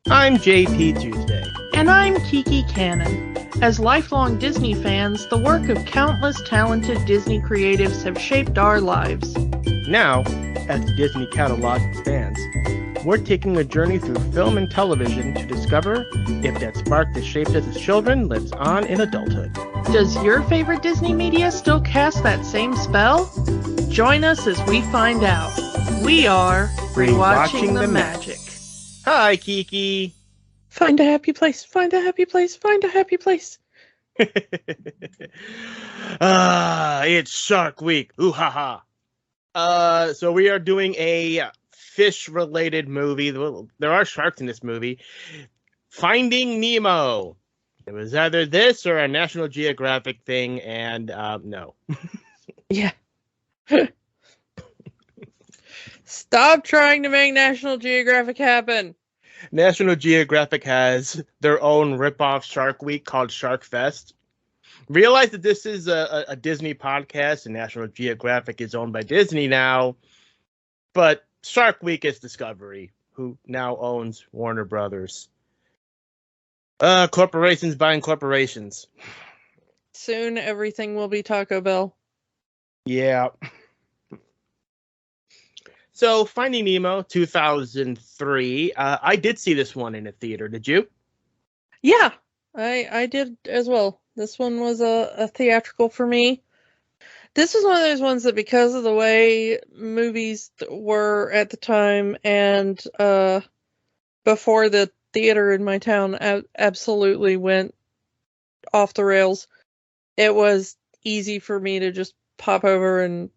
I'm JP Tuesday. And I'm Kiki Cannon. As lifelong Disney fans, the work of countless talented Disney creatives have shaped our lives. Now, as the Disney catalog expands, we're taking a journey through film and television to discover if that spark that shaped us as children lives on in adulthood. Does your favorite Disney media still cast that same spell? Join us as we find out. We are Rewatching the Magic. Hi, Kiki. Find a happy place, find a happy place, find a happy place. It's Shark Week. Ooh ha ha. So we are doing a fish-related movie. There are sharks in this movie. Finding Nemo. It was either this or a National Geographic thing, and no. Yeah. Stop trying to make National Geographic happen. National Geographic has their own rip-off Shark Week called Shark Fest. Realize that this is a Disney podcast and National Geographic is owned by Disney now, but Shark Week is Discovery, who now owns Warner Brothers. Corporations buying corporations. Soon everything will be Taco Bell. Yeah. So, Finding Nemo, 2003. I did see this one in a theater. Did you? Yeah, I did as well. This one was a theatrical for me. This was one of those ones that, because of the way movies were at the time and before the theater in my town absolutely went off the rails, it was easy for me to just pop over and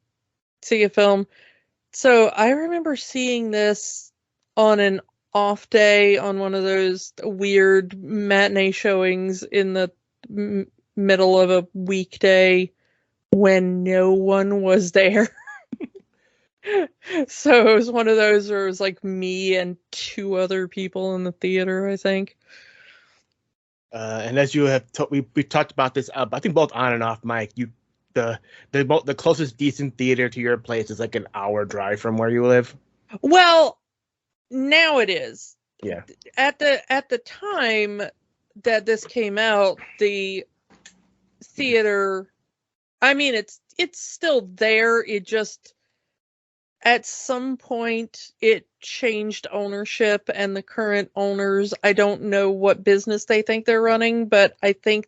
see a film. So I remember seeing this on an off day on one of those weird matinee showings in the middle of a weekday when no one was there. So it was one of those where it was like me and two other people in the theater, I think. And as you have, we talked about this, I think both on and off mic. The closest decent theater to your place is like an hour drive from where you live. Well, now it is. Yeah. At the time that this came out, the theater, I mean, it's still there. It just, at some point, it changed ownership, and the current owners, I don't know what business they think they're running, but I think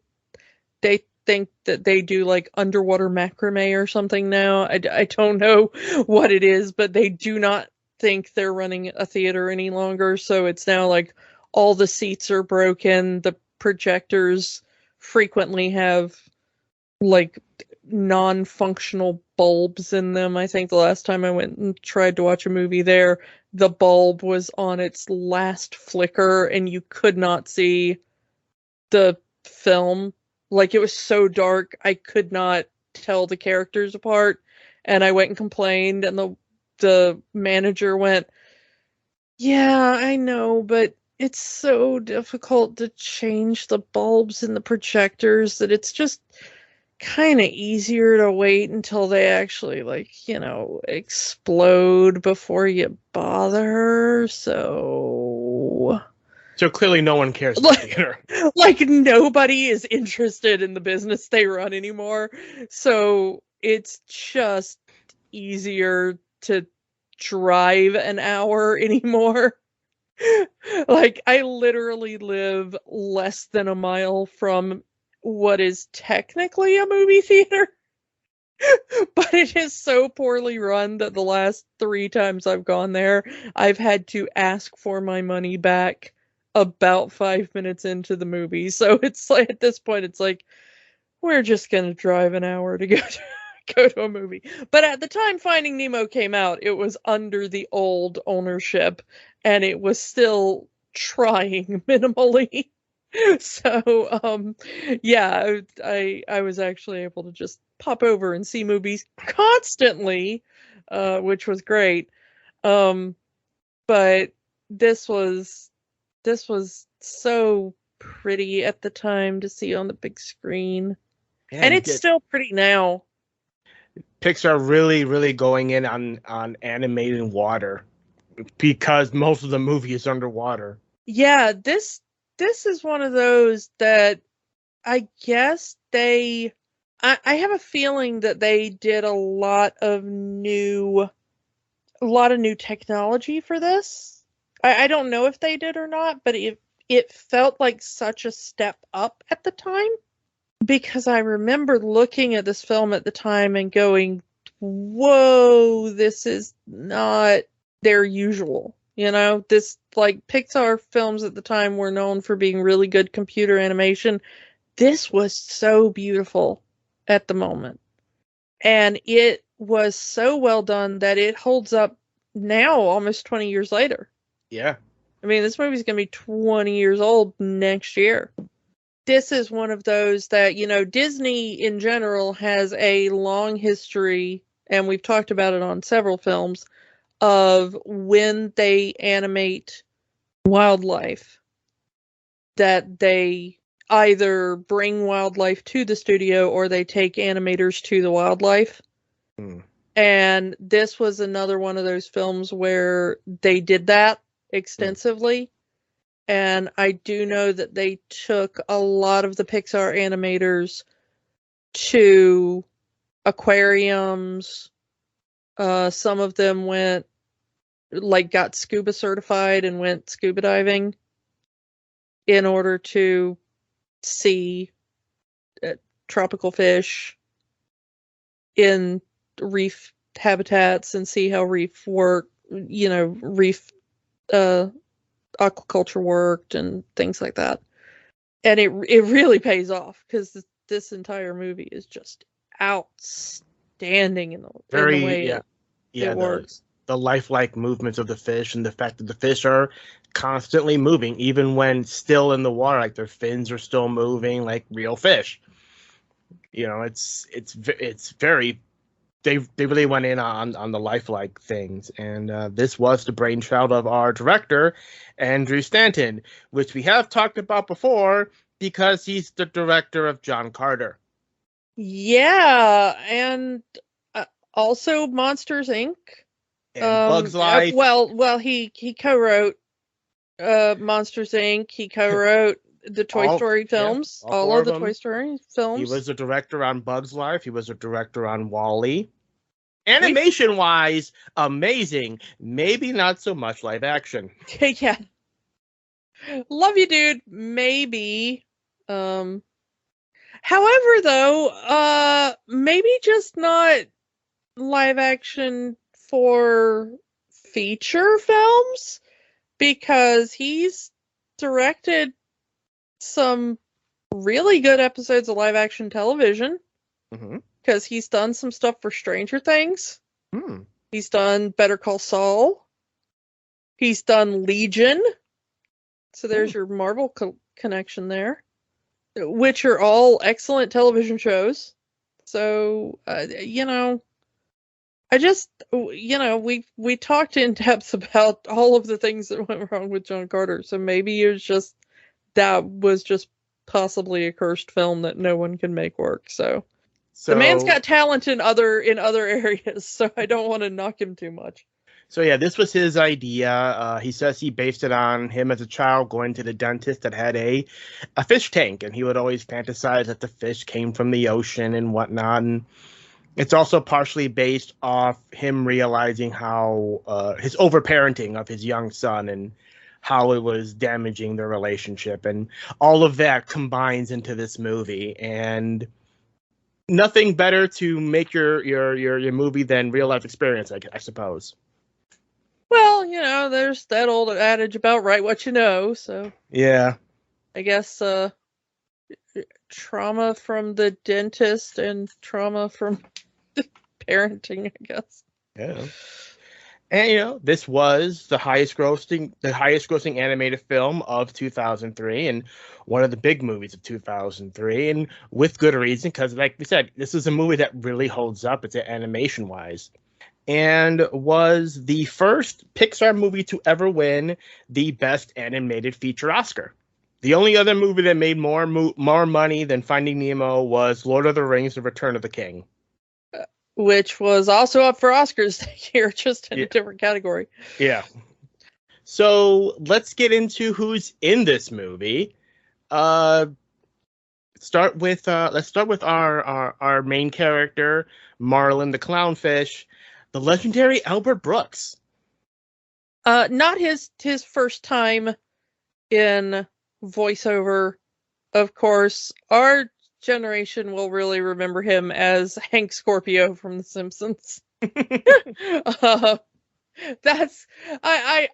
they think that they do like underwater macrame or something now. I don't know what it is, but they do not think they're running a theater any longer. So it's now like all the seats are broken. The projectors frequently have like non-functional bulbs in them. I think the last time I went and tried to watch a movie there, the bulb was on its last flicker and you could not see the film. Like, it was so dark, I could not tell the characters apart. And I went and complained, and the manager went, "Yeah, I know, but it's so difficult to change the bulbs in the projectors that it's just kind of easier to wait until they actually, like, explode before you bother." So clearly no one cares about theater. Like, nobody is interested in the business they run anymore. So it's just easier to drive an hour anymore. Like, I literally live less than a mile from what is technically a movie theater. But it is so poorly run that the last 3 times I've gone there, I've had to ask for my money back about 5 minutes into the movie. So it's like, at this point, it's like, we're just gonna drive an hour to go to a movie. But at the time Finding Nemo came out, it was under the old ownership, and it was still trying minimally. So yeah, I was actually able to just pop over and see movies constantly, which was great. But this was so pretty at the time to see on the big screen. And it's still pretty now. Pixar really, really going in on animated water, because most of the movie is underwater. Yeah, this is one of those that I guess I have a feeling that they did a lot of new technology for this. I don't know if they did or not, but it felt like such a step up at the time, because I remember looking at this film at the time and going, whoa, this is not their usual. This, like, Pixar films at the time were known for being really good computer animation. This was so beautiful at the moment. And it was so well done that it holds up now, almost 20 years later. Yeah. I mean, this movie's going to be 20 years old next year. This is one of those that, Disney in general has a long history, and we've talked about it on several films, of when they animate wildlife, that they either bring wildlife to the studio or they take animators to the wildlife. And this was another one of those films where they did that extensively. And I do know that they took a lot of the Pixar animators to aquariums. Some of them got scuba certified and went scuba diving in order to see tropical fish in reef habitats and see how reef aquaculture worked and things like that. And it really pays off, because this entire movie is just outstanding in the way it works. The lifelike movements of the fish, and the fact that the fish are constantly moving, even when still in the water, like their fins are still moving, like real fish. It's very. They really went in on the lifelike things, and this was the brainchild of our director, Andrew Stanton, which we have talked about before because he's the director of John Carter. Yeah, and also Monsters, Inc. And Bugs Life. Well, he co-wrote Monsters, Inc. He co-wrote the Toy Story films, all of the Toy Story films. He was the director on Bugs Life. He was a director on WALL-E. Animation-wise, amazing. Maybe not so much live action. Yeah. Love you, dude. Maybe. However, though, maybe just not live action for feature films, because he's directed some really good episodes of live action television. Because he's done some stuff for Stranger Things. He's done Better Call Saul. He's done Legion. So there's your Marvel connection there, which are all excellent television shows. So, I just, we talked in depth about all of the things that went wrong with John Carter. So maybe that was just possibly a cursed film that no one can make work. So the man's got talent in other areas, so I don't want to knock him too much. So yeah, this was his idea. He says he based it on him as a child going to the dentist that had a fish tank, and he would always fantasize that the fish came from the ocean and whatnot. And it's also partially based off him realizing how his overparenting of his young son and how it was damaging their relationship, and all of that combines into this movie. And nothing better to make your movie than real life experience, I suppose. Well, there's that old adage about write what you know. So yeah, I guess trauma from the dentist and trauma from parenting, I guess. Yeah. And this was the highest grossing animated film of 2003, and one of the big movies of 2003, and with good reason, because like we said, this is a movie that really holds up. It's animation wise, and was the first Pixar movie to ever win the Best Animated Feature Oscar. The only other movie that made more money than Finding Nemo was Lord of the Rings: The Return of the King, which was also up for Oscars that year, just in a different category. Yeah. So let's get into who's in this movie. Uh, let's start with our main character, Marlin the clownfish, the legendary Albert Brooks. Not his first time in voiceover, of course. Our generation will really remember him as Hank Scorpio from The Simpsons. uh, that's I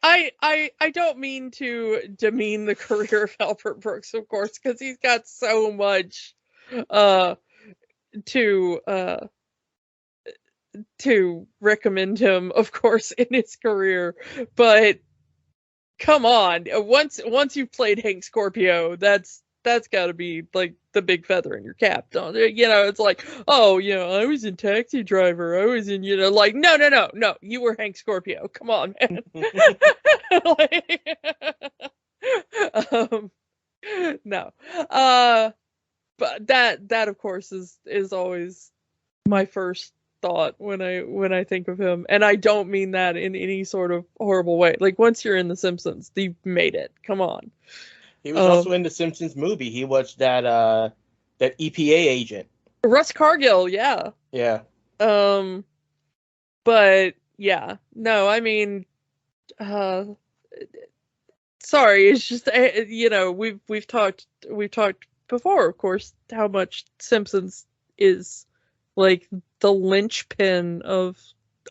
don't mean to demean the career of Albert Brooks, of course, because he's got so much to recommend him, of course, in his career. But come on, once you've played Hank Scorpio, that's got to be like the big feather in your cap, don't it? It's like, oh, I was in Taxi Driver, I was in, like, no, you were Hank Scorpio. Come on, man. um, no, but that of course is always my first thought when I think of him, and I don't mean that in any sort of horrible way. Like, once you're in The Simpsons, you've made it. Come on. He was also in the Simpsons movie. He was that EPA agent. Russ Cargill, yeah. Yeah. But yeah, no, I mean, sorry, it's just we've talked before, of course, how much Simpsons is like the linchpin of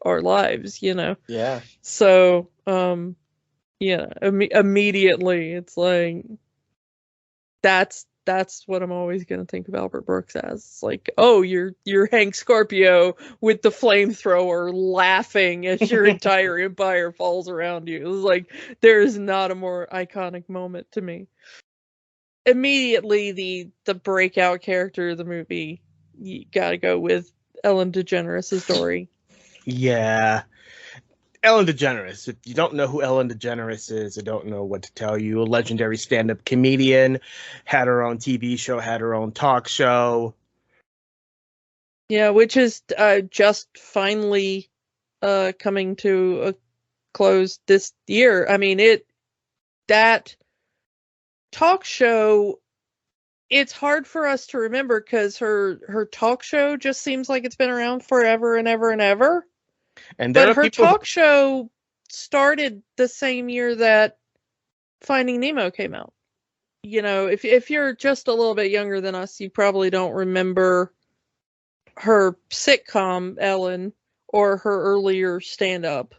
our lives, Yeah. So immediately it's like that's what I'm always going to think of Albert Brooks as. It's like, oh, you're Hank Scorpio with the flamethrower laughing as your entire empire falls around you. It's like, there is not a more iconic moment to me. Immediately the breakout character of the movie, you got to go with Ellen DeGeneres' Dory. Yeah. Ellen DeGeneres. If you don't know who Ellen DeGeneres is, I don't know what to tell you. A legendary stand-up comedian, had her own TV show, had her own talk show. Yeah, which is just finally coming to a close this year. I mean, that talk show, it's hard for us to remember because her talk show just seems like it's been around forever and ever and ever. But her talk show started the same year that Finding Nemo came out. If you're just a little bit younger than us, you probably don't remember her sitcom, Ellen, or her earlier stand-up.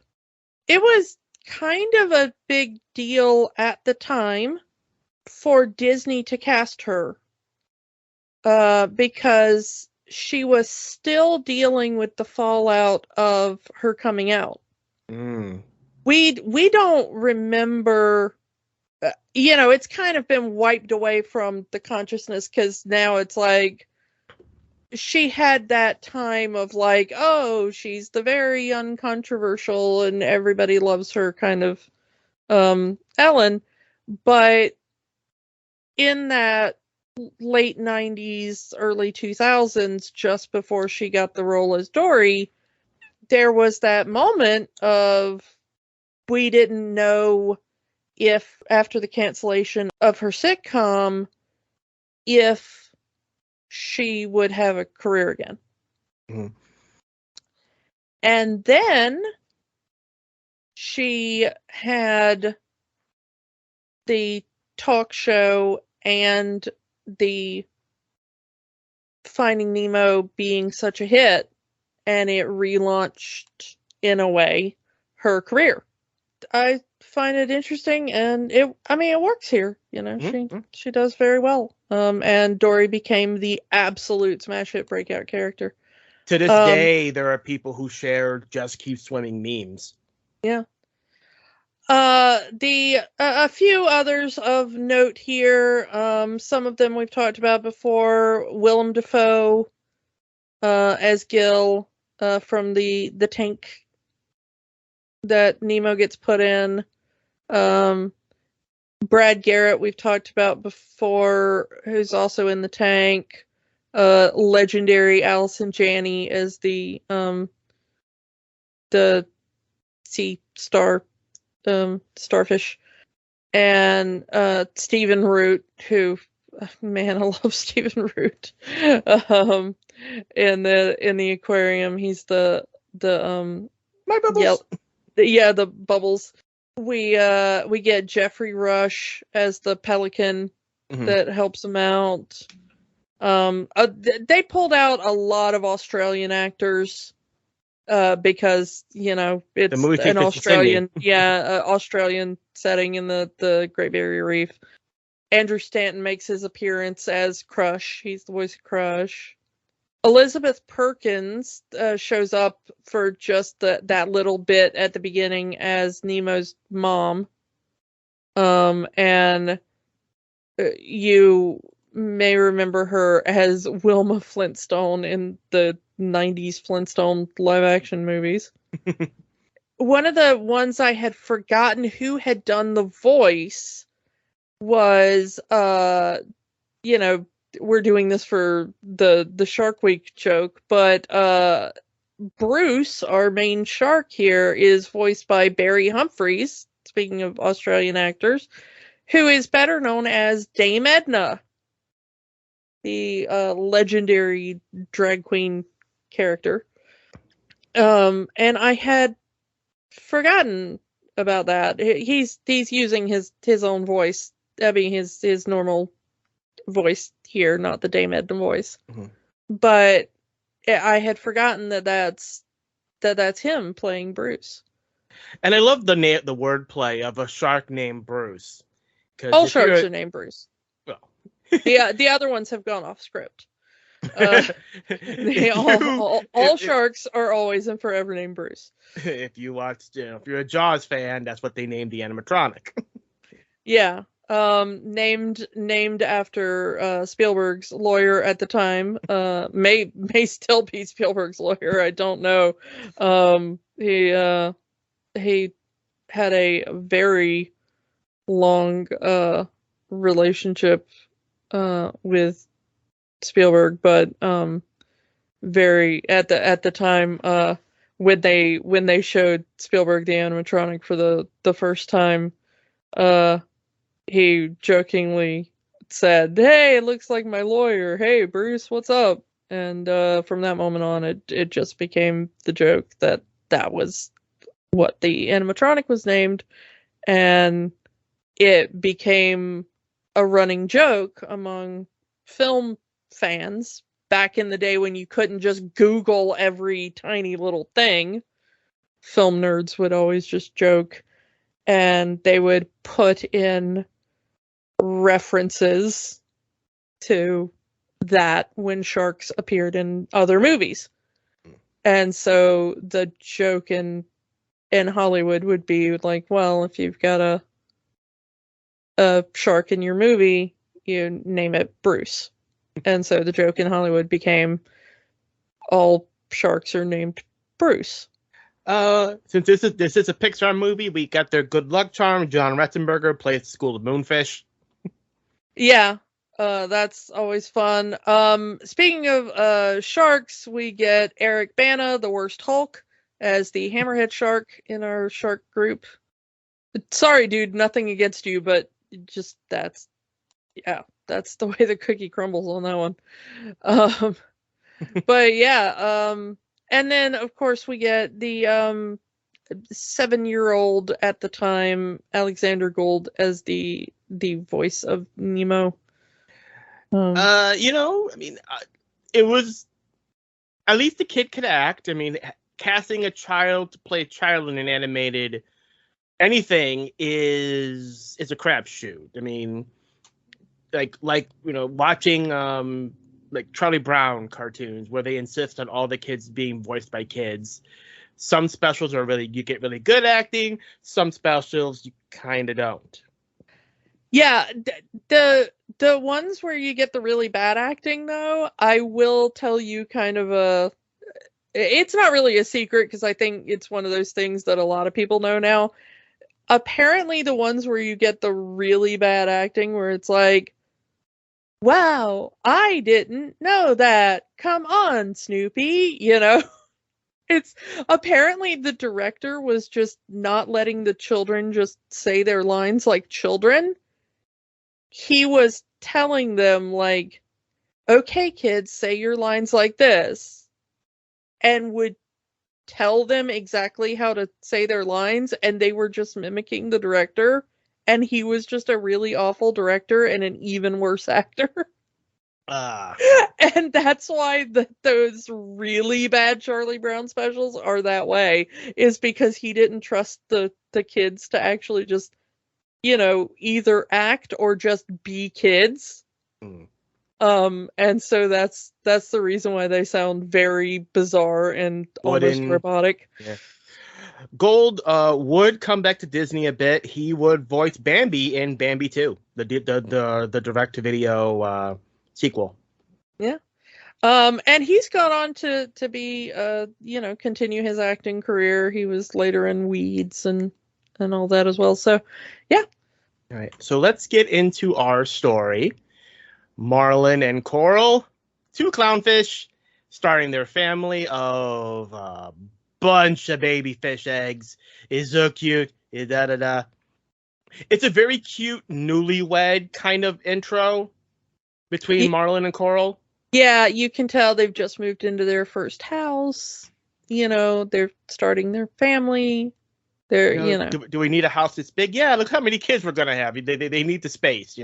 It was kind of a big deal at the time for Disney to cast her, because she was still dealing with the fallout of her coming out. We don't remember, it's kind of been wiped away from the consciousness, because now it's like she had that time of like, oh, she's the very uncontroversial and everybody loves her kind of Ellen. But in that late 90s, early 2000s, just before she got the role as Dory, there was that moment of, we didn't know if, after the cancellation of her sitcom, if she would have a career again. Mm-hmm. And then she had the talk show and the Finding Nemo being such a hit, and it relaunched, in a way, her career. I find it interesting, and it works here. She does very well. And Dory became the absolute smash hit breakout character. To this day, there are people who share "Just Keep Swimming" memes. Yeah. A few others of note here. Some of them we've talked about before. Willem Dafoe as Gil from the tank that Nemo gets put in. Brad Garrett we've talked about before, who's also in the tank. Legendary Allison Janney as the sea star starfish, and Stephen Root, who, man, I love Stephen Root. In the aquarium, he's the My bubbles. the bubbles. We get Jeffrey Rush as the pelican that helps him out. They pulled out a lot of Australian actors because it's an Australian Australian setting in the Great Barrier Reef. Andrew Stanton makes his appearance as Crush. He's the voice of Crush. Elizabeth Perkins shows up for just that little bit at the beginning as Nemo's mom. And you may remember her as Wilma Flintstone in the 90s Flintstone live-action movies. One of the ones I had forgotten who had done the voice was, we're doing this for the Shark Week joke, but Bruce, our main shark here, is voiced by Barry Humphries, speaking of Australian actors, who is better known as Dame Edna, the legendary drag queen character. And I had forgotten about that. He's using his own voice. I mean, his normal voice here, not the Dame Edna voice. But I had forgotten that's him playing Bruce. And I love the wordplay of a shark named Bruce. All sharks are named Bruce. Well, the other ones have gone off script. All sharks are always and forever named Bruce. If you watched, if you're a Jaws fan, that's what they named the animatronic. Yeah. Named after Spielberg's lawyer at the time. May still be Spielberg's lawyer. I don't know. He had a very long relationship with Spielberg, but very at the time when they showed Spielberg the animatronic for the first time, he jokingly said, "Hey, it looks like my lawyer. Hey, Bruce, what's up?" And from that moment on, it just became the joke that was what the animatronic was named, and it became a running joke among film fans back in the day when you couldn't just Google every tiny little thing. Film nerds would always just joke, and they would put in references to that when sharks appeared in other movies. And so the joke in Hollywood would be like, well, if you've got a shark in your movie, you name it Bruce. And so the joke in Hollywood became all sharks are named Bruce. Since this is a Pixar movie, we got their good luck charm. John Ratzenberger plays the School of Moonfish. Yeah, that's always fun. Speaking of sharks, we get Eric Bana, the worst Hulk, as the hammerhead shark in our shark group. Sorry, dude, nothing against you, but just that's the way the cookie crumbles on that one. But yeah, and then of course we get the 7-year-old at the time, Alexander Gold, as the voice of Nemo. It was, at least the kid could act. I mean, casting a child to play a child in an animated anything is a crapshoot. I mean, like watching like Charlie Brown cartoons where they insist on all the kids being voiced by kids. Some specials you get really good acting. Some specials you kind of don't. Yeah, the ones where you get the really bad acting, though, I will tell you kind of it's not really a secret because I think it's one of those things that a lot of people know now. Apparently the ones where you get the really bad acting where it's like, wow, I didn't know that. Come on, Snoopy, It's apparently the director was just not letting the children just say their lines like children. He was telling them, like, okay, kids, say your lines like this, and would tell them exactly how to say their lines, and they were just mimicking the director, and he was just a really awful director and an even worse actor. And that's why those really bad Charlie Brown specials are that way, is because he didn't trust the kids to actually just, either act or just be kids. And so that's the reason why they sound very bizarre and almost robotic. Yeah. Gold would come back to Disney a bit. He would voice Bambi in Bambi 2, the direct-to-video sequel. Yeah. And he's gone on to be continue his acting career. He was later in Weeds and all that as well. So, yeah. All right. So let's get into our story. Marlin and Coral, two clownfish, starting their family of a bunch of baby fish eggs. Is so cute. It's a very cute newlywed kind of intro between Marlin and Coral. Yeah, you can tell they've just moved into their first house. They're starting their family. Do we need a house this big? Yeah, look how many kids we're gonna have. They need the space,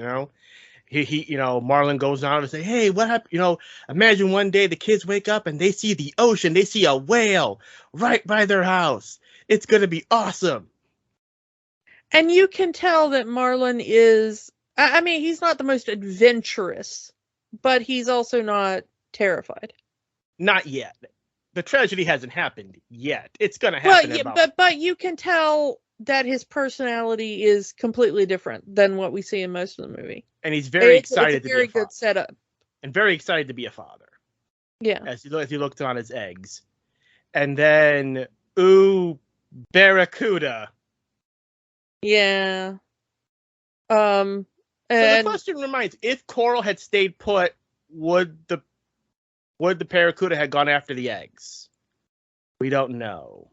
He Marlin goes on and say, hey, what happened? Imagine one day the kids wake up and they see the ocean. They see a whale right by their house. It's going to be awesome. And you can tell that Marlin is, he's not the most adventurous, but he's also not terrified. Not yet. The tragedy hasn't happened yet. It's going to happen. But you can tell that his personality is completely different than what we see in most of the movie. And he's very excited to be a very good setup. And very excited to be a father. Yeah. As he looked on his eggs. And then, Barracuda. Yeah. So the question remains, if Coral had stayed put, would the Barracuda have gone after the eggs? We don't know.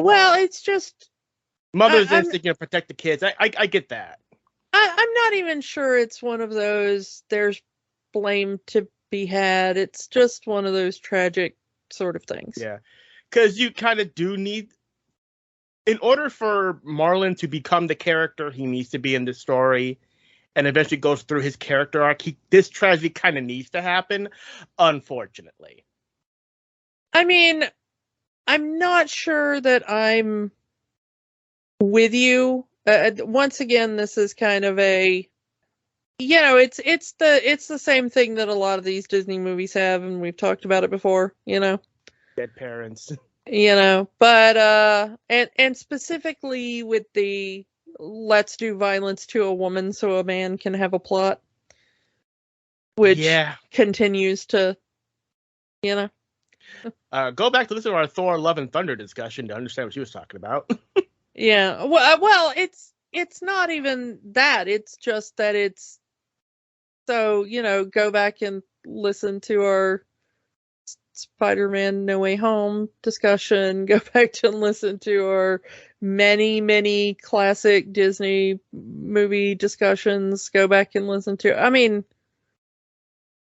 Well, it's just mother's instinct, protect the kids. I get that. I'm not even sure it's one of those there's blame to be had. It's just one of those tragic sort of things. Yeah. Because you kind of do need, in order for Marlin to become the character he needs to be in the story and eventually goes through his character arc, this tragedy kind of needs to happen, unfortunately. I'm not sure that I'm with you. Once again, this is kind of a, it's the same thing that a lot of these Disney movies have, and we've talked about it before, Dead parents. But and specifically with the let's do violence to a woman so a man can have a plot, which continues to, go back to listen to our Thor: Love and Thunder discussion to understand what she was talking about. Yeah. Well, it's not even that. It's just that it's so, go back and listen to our Spider-Man No Way Home discussion. Go back to listen to our many, many classic Disney movie discussions. Go back and listen to,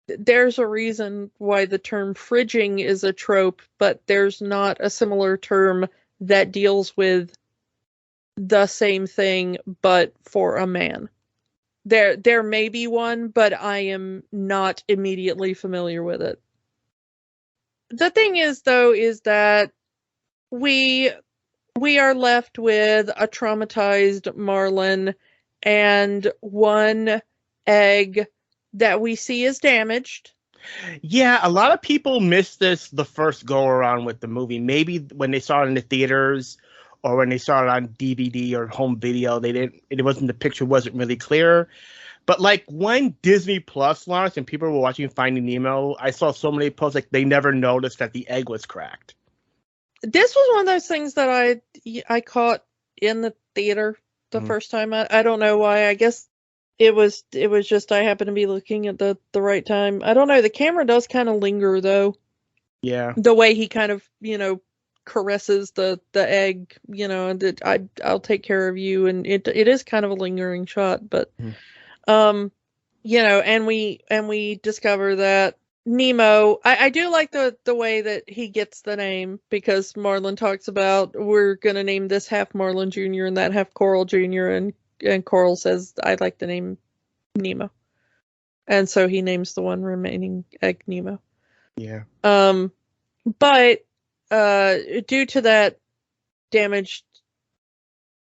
there's a reason why the term fridging is a trope, but there's not a similar term that deals with the same thing, but for a man. There may be one, but I am not immediately familiar with it. The thing is, though, is that we are left with a traumatized Marlin and one egg that we see is damaged. Yeah, a lot of people missed this the first go around with the movie. Maybe when they saw it in the theaters or when they saw it on DVD or home video, the picture wasn't really clear. But like when Disney Plus launched and people were watching Finding Nemo, I saw so many posts like they never noticed that the egg was cracked. This was one of those things that I caught in the theater the first time. I don't know why. I guess it was just I happened to be looking at the right time. I don't know. The camera does kind of linger though. Yeah. The way he kind of, caresses the egg, and that I'll take care of you, and it is kind of a lingering shot, but and we discover that Nemo, I do like the way that he gets the name, because Marlin talks about, we're gonna name this half Marlin Jr. and that half Coral Jr. and Coral says, I'd like the name Nemo. And so he names the one remaining egg Nemo. Yeah. But due to that damage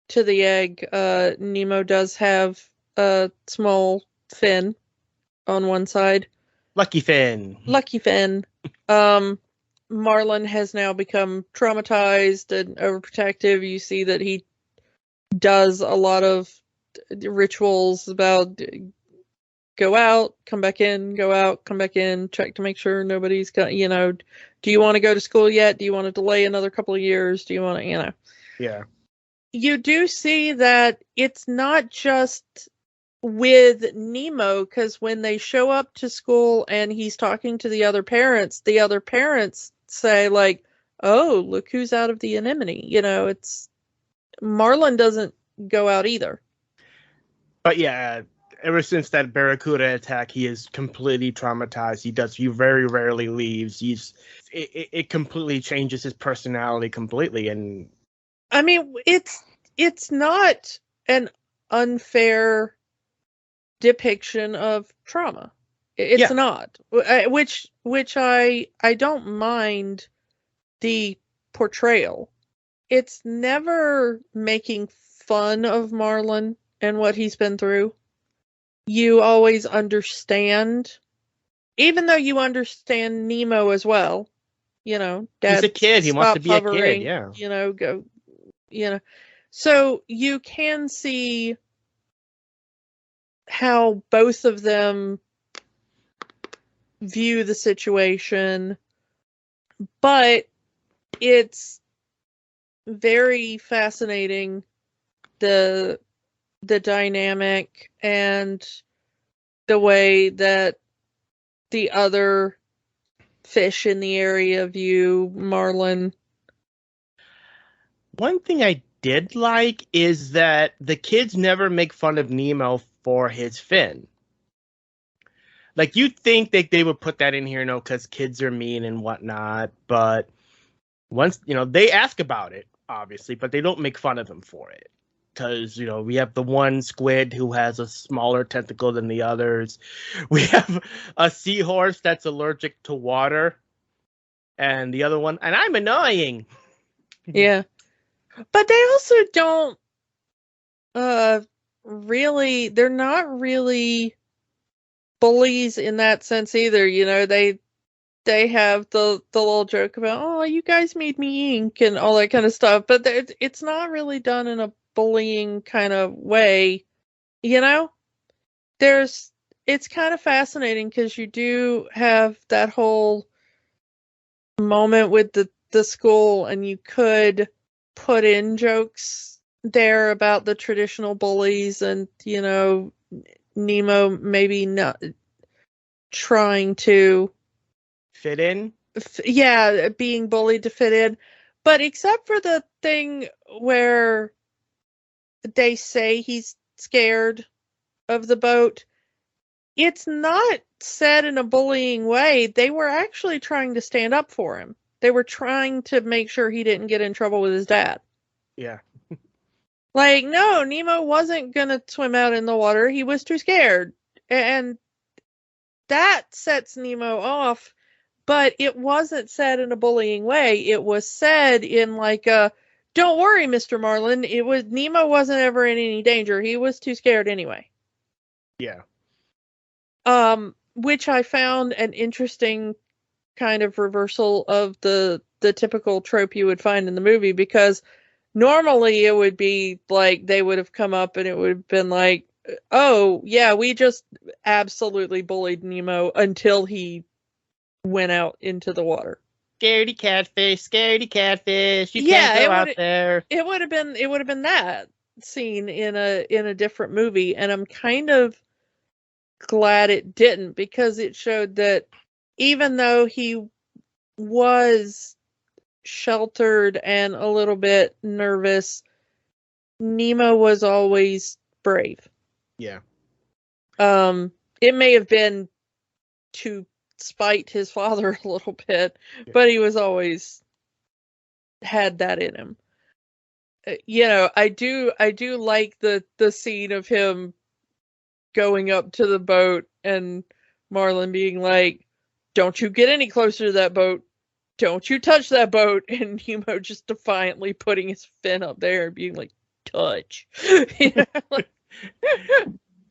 to the egg, Nemo does have a small fin on one side. Lucky Finn. Marlin has now become traumatized and overprotective. You see that he does a lot of rituals about go out, come back in, go out, come back in, check to make sure nobody's got, do you want to go to school yet? Do you want to delay another couple of years? Do you want to, Yeah. You do see that it's not just with Nemo, because when they show up to school and he's talking to the other parents say like, oh, look who's out of the anemone. It's Marlin doesn't go out either. But yeah, ever since that Barracuda attack, he is completely traumatized. He very rarely leaves. It completely changes his personality completely. And I mean, it's not an unfair depiction of trauma. It's not, which I don't mind the portrayal. It's never making fun of Marlin and what he's been through. You always understand, even though you understand Nemo as well. Dad, he's a kid. He wants to be hovering, a kid. Yeah. Go. So you can see how both of them view the situation, but it's very fascinating, the dynamic and the way that the other fish in the area view Marlin. One thing I did like is that the kids never make fun of Nemo for his fin. Like, you'd think that they would put that in here, because kids are mean and whatnot. But once, they ask about it, obviously, but they don't make fun of him for it. Because, we have the one squid who has a smaller tentacle than the others. We have a seahorse that's allergic to water. And the other one, and I'm annoying. Yeah. But they also don't really, they're not really bullies in that sense either. They have the little joke about, oh, you guys made me ink and all that kind of stuff, but it's not really done in a bullying kind of way. It's kind of fascinating, because you do have that whole moment with the school, and you could put in jokes there about the traditional bullies, and Nemo maybe not trying to fit in. Being bullied to fit in. But except for the thing where they say he's scared of the boat, it's not said in a bullying way. They were actually trying to stand up for him. They were trying to make sure he didn't get in trouble with his dad. Yeah. Like, no, Nemo wasn't going to swim out in the water. He was too scared. And that sets Nemo off, but it wasn't said in a bullying way. It was said in like a, don't worry, Mr. Marlin. Nemo wasn't ever in any danger. He was too scared anyway. Yeah. Which I found an interesting kind of reversal of the typical trope you would find in the movie, because normally it would be like they would have come up and it would have been like, oh yeah, we just absolutely bullied Nemo until he went out into the water. Scaredy catfish. You can't go out there. It would have been that scene in a different movie, and I'm kind of glad it didn't, because it showed that even though he was sheltered and a little bit nervous, Nemo was always brave. Yeah. It may have been to spite his father a little bit, but he was always had that in him. I do like the scene of him going up to the boat and Marlin being like, "Don't you get any closer to that boat. Don't you touch that boat." And Nemo just defiantly putting his fin up there and being like, "Touch."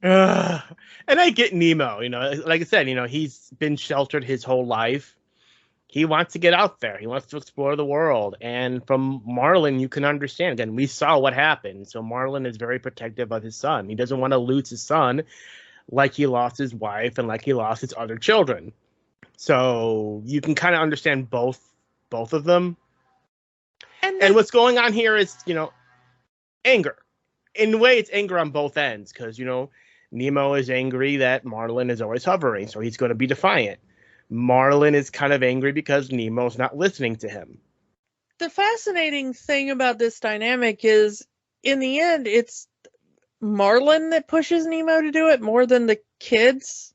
And I get Nemo, like I said, he's been sheltered his whole life. He wants to get out there. He wants to explore the world. And from Marlin, you can understand. Again, we saw what happened. So Marlin is very protective of his son. He doesn't want to lose his son like he lost his wife and like he lost his other children. So you can kind of understand both of them. And what's going on here is, anger. In a way, it's anger on both ends because, Nemo is angry that Marlin is always hovering, so he's going to be defiant. Marlin is kind of angry because Nemo's not listening to him. The fascinating thing about this dynamic is, in the end, it's Marlin that pushes Nemo to do it more than the kids.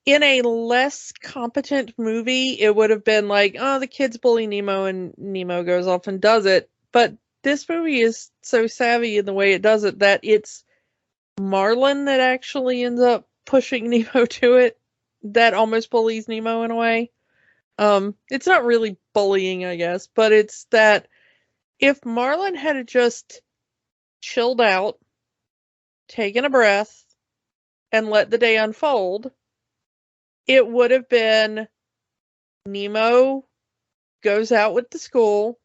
In a less competent movie, it would have been like, oh, the kids bully Nemo and Nemo goes off and does it. But this movie is so savvy in the way it does it that it's Marlin that actually ends up pushing Nemo to it. That almost bullies Nemo in a way. It's not really bullying, I guess, but it's that if Marlin had just chilled out, taken a breath, and let the day unfold, it would have been Nemo goes out with the school.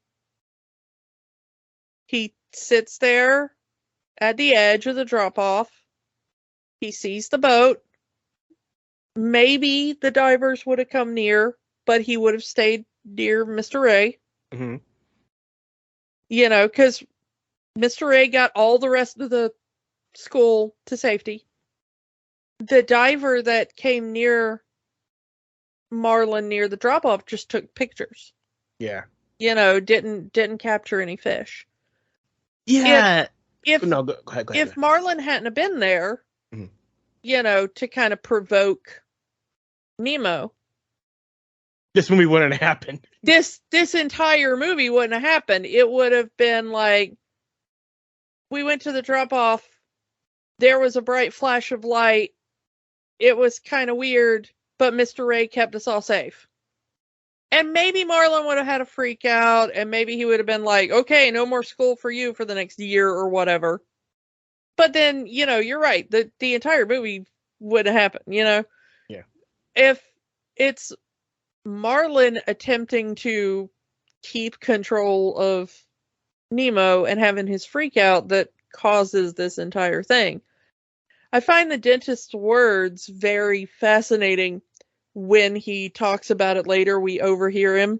He sits there at the edge of the drop-off. He sees the boat. Maybe the divers would have come near, but he would have stayed near Mr. Ray. Mm-hmm. Because Mr. Ray got all the rest of the school to safety. The diver that came near Marlin near the drop-off just took pictures. Yeah. Didn't capture any fish. Yeah. Go ahead. If Marlin hadn't have been there, mm-hmm. To kind of provoke Nemo, this movie wouldn't have happened. This entire movie wouldn't have happened. It would have been like, we went to the drop-off, there was a bright flash of light, it was kind of weird, but Mr. Ray kept us all safe. And maybe Marlin would have had a freak out, and maybe he would have been like, okay, no more school for you for the next year or whatever. But then, you're right. The entire movie would have happened, Yeah. If it's Marlin attempting to keep control of Nemo and having his freak out that causes this entire thing. I find the dentist's words very fascinating. When he talks about it later, we overhear him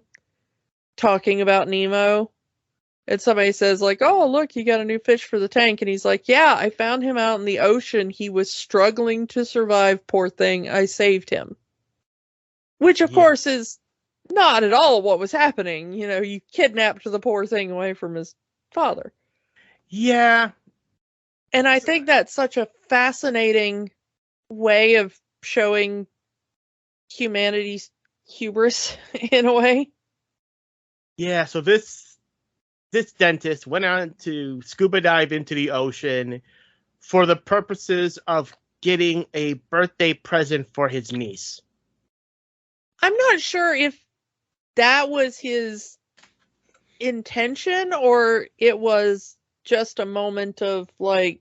talking about Nemo. And somebody says, like, oh, look, you got a new fish for the tank. And he's like, yeah, I found him out in the ocean. He was struggling to survive, poor thing. I saved him. Which, of course, is not at all what was happening. You kidnapped the poor thing away from his father. Yeah. And I think that's such a fascinating way of showing humanity's hubris in a way. Yeah, so this dentist went on to scuba dive into the ocean for the purposes of getting a birthday present for his niece. I'm not sure if that was his intention or it was just a moment of like,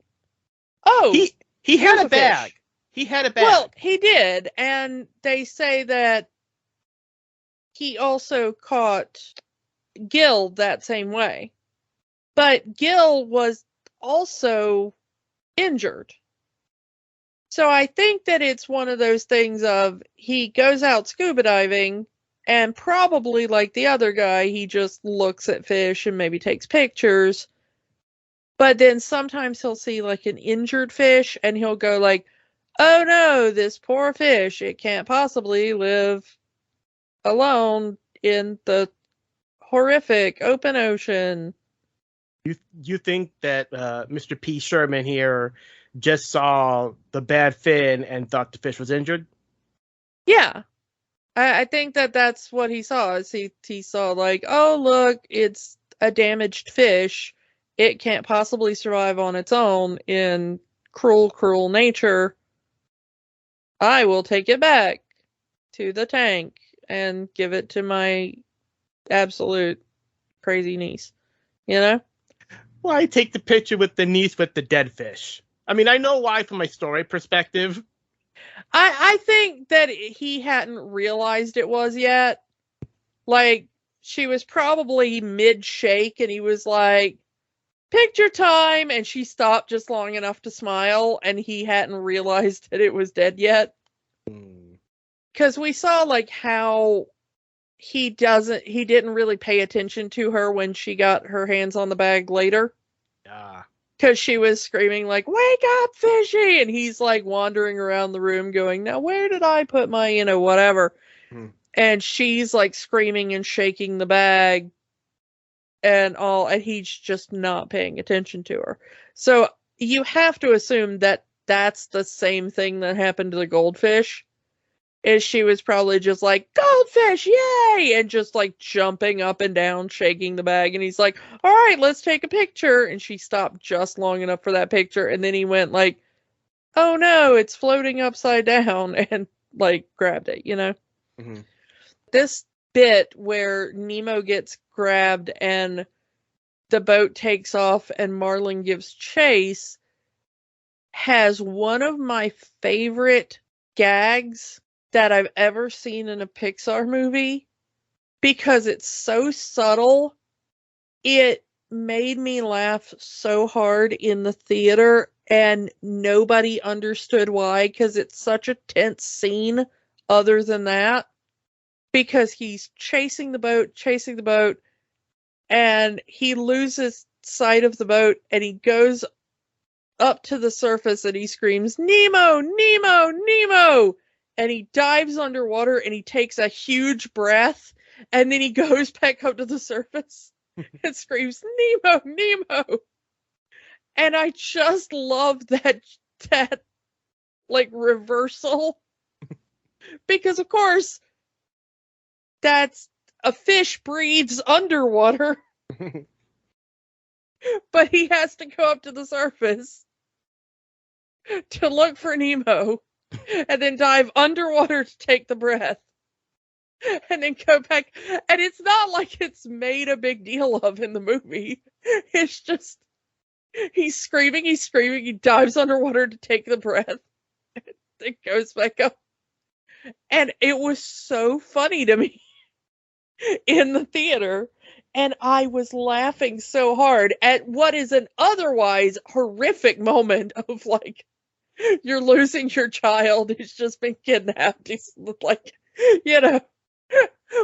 oh, he had a bag. He had a bag. Well, he did, and they say that he also caught Gil that same way. But Gil was also injured. So I think that it's one of those things of he goes out scuba diving and probably like the other guy, he just looks at fish and maybe takes pictures. But then sometimes he'll see like an injured fish and he'll go like, oh no, this poor fish, it can't possibly live alone in the horrific open ocean. You think that Mr. P. Sherman here just saw the bad fin and thought the fish was injured? Yeah. I think that that's what he saw. Is he saw like, oh, look, it's a damaged fish. It can't possibly survive on its own in cruel, cruel nature. I will take it back to the tank and give it to my absolute crazy niece. You know? Well, I take the picture with the niece with the dead fish. I mean, I know why from my story perspective. I think that he hadn't realized it was yet. Like, she was probably mid-shake and he was like, picture time, and she stopped just long enough to smile, and he hadn't realized that it was dead yet. Because we saw, like, how he didn't really pay attention to her when she got her hands on the bag later. Yeah. Because she was screaming, like, wake up, fishy! And he's, like, wandering around the room going, now where did I put my, whatever? And she's, like, screaming and shaking the bag and all, and he's just not paying attention to her. So you have to assume that that's the same thing that happened to the goldfish. Is she was probably just like, goldfish, yay! And just like jumping up and down, shaking the bag. And he's like, all right, let's take a picture. And she stopped just long enough for that picture. And then he went like, oh no, it's floating upside down, and like grabbed it, Mm-hmm. This bit where Nemo gets grabbed and the boat takes off and Marlin gives chase has one of my favorite gags that I've ever seen in a Pixar movie because it's so subtle. It made me laugh so hard in the theater and nobody understood why, because it's such a tense scene other than that. Because he's chasing the boat, and he loses sight of the boat, and he goes up to the surface and he screams, Nemo, Nemo, Nemo! And he dives underwater and he takes a huge breath, and then he goes back up to the surface and screams, Nemo, Nemo! And I just love that like reversal. Because of course, that's a fish breathes underwater. But he has to go up to the surface to look for Nemo and then dive underwater to take the breath and then go back. And it's not like it's made a big deal of in the movie. It's just he's screaming, he dives underwater to take the breath, and then goes back up. And it was so funny to me in the theater, and I was laughing so hard at what is an otherwise horrific moment of like, you're losing your child, he's just been kidnapped, he's like,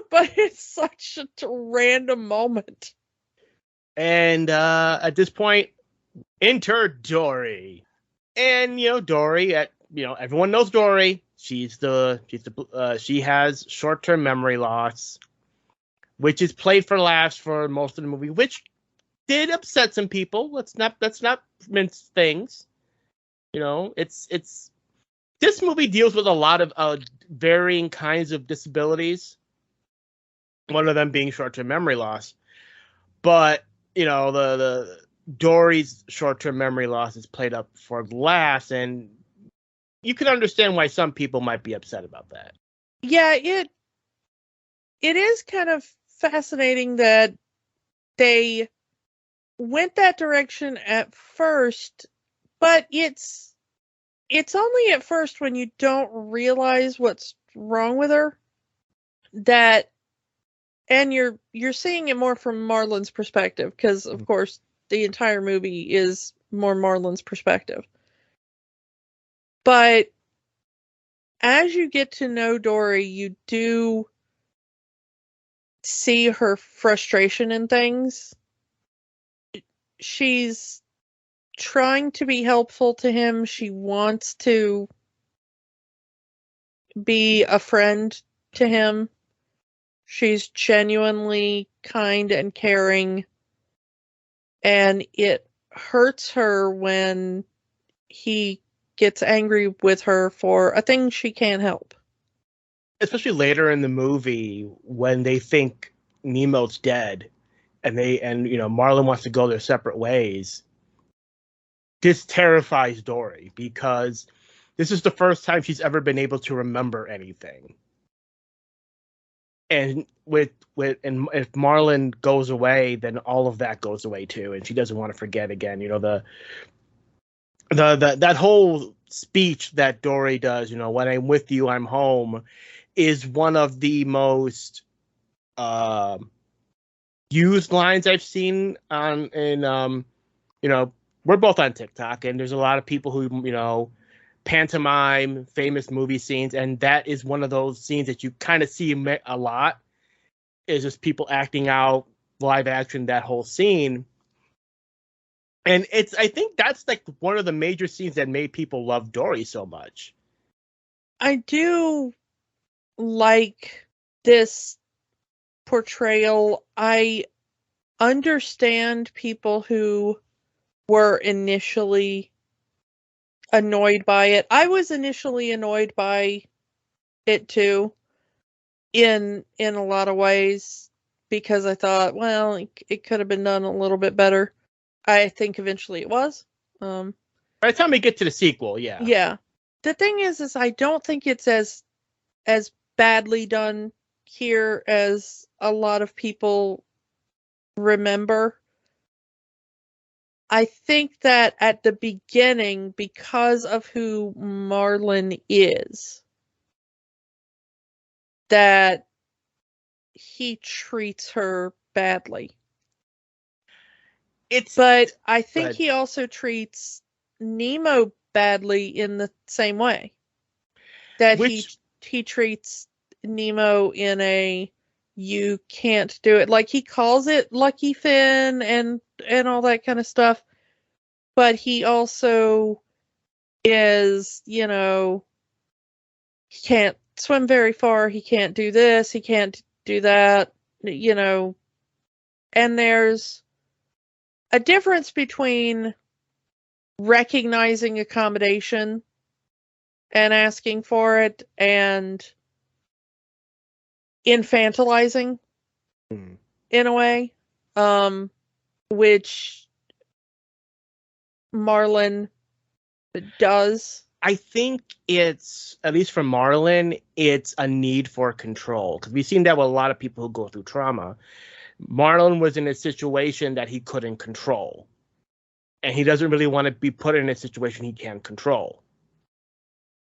but it's such a random moment. And at this point, enter Dory. And Dory, everyone knows Dory. She has short-term memory loss, which is played for laughs for most of the movie, which did upset some people. Let's not mince things. It's this movie deals with a lot of varying kinds of disabilities. One of them being short-term memory loss, but the Dory's short-term memory loss is played up for laughs, and you can understand why some people might be upset about that. Yeah, it is kind of fascinating that they went that direction at first, but it's only at first when you don't realize what's wrong with her and you're seeing it more from Marlin's perspective, because of course the entire movie is more Marlin's perspective. But as you get to know Dory, you do see her frustration in things. She's trying to be helpful to him. She wants to be a friend to him. She's genuinely kind and caring, and it hurts her when he gets angry with her for a thing she can't help. Especially later in the movie when they think Nemo's dead and Marlin wants to go their separate ways. This terrifies Dory because this is the first time she's ever been able to remember anything. And if Marlin goes away, then all of that goes away too, and she doesn't want to forget again. That whole speech that Dory does, when I'm with you, I'm home, is one of the most used lines I've seen we're both on TikTok, and there's a lot of people who, pantomime famous movie scenes, and that is one of those scenes that you kind of see a lot, is just people acting out live action that whole scene. And I think that's like one of the major scenes that made people love Dory so much. I do like this portrayal. I understand people who were initially annoyed by it. I was initially annoyed by it too, in a lot of ways, because I thought, well, it could have been done a little bit better. I think eventually it was. By the time we get to the sequel, yeah. Yeah. The thing is I don't think it's as badly done here as a lot of people remember. I think that at the beginning, because of who Marlin is, that he treats her badly. But I think he also treats Nemo badly in the same way. That he treats Nemo in a, you can't do it. Like, he calls it Lucky Finn and all that kind of stuff. But he also is, he can't swim very far. He can't do this. He can't do that, And there's a difference between recognizing accommodation and asking for it and infantilizing in a way, which Marlin does. I think it's, at least for Marlin, it's a need for control, because we've seen that with a lot of people who go through trauma. Marlon was in a situation that he couldn't control, and he doesn't really want to be put in a situation he can't control.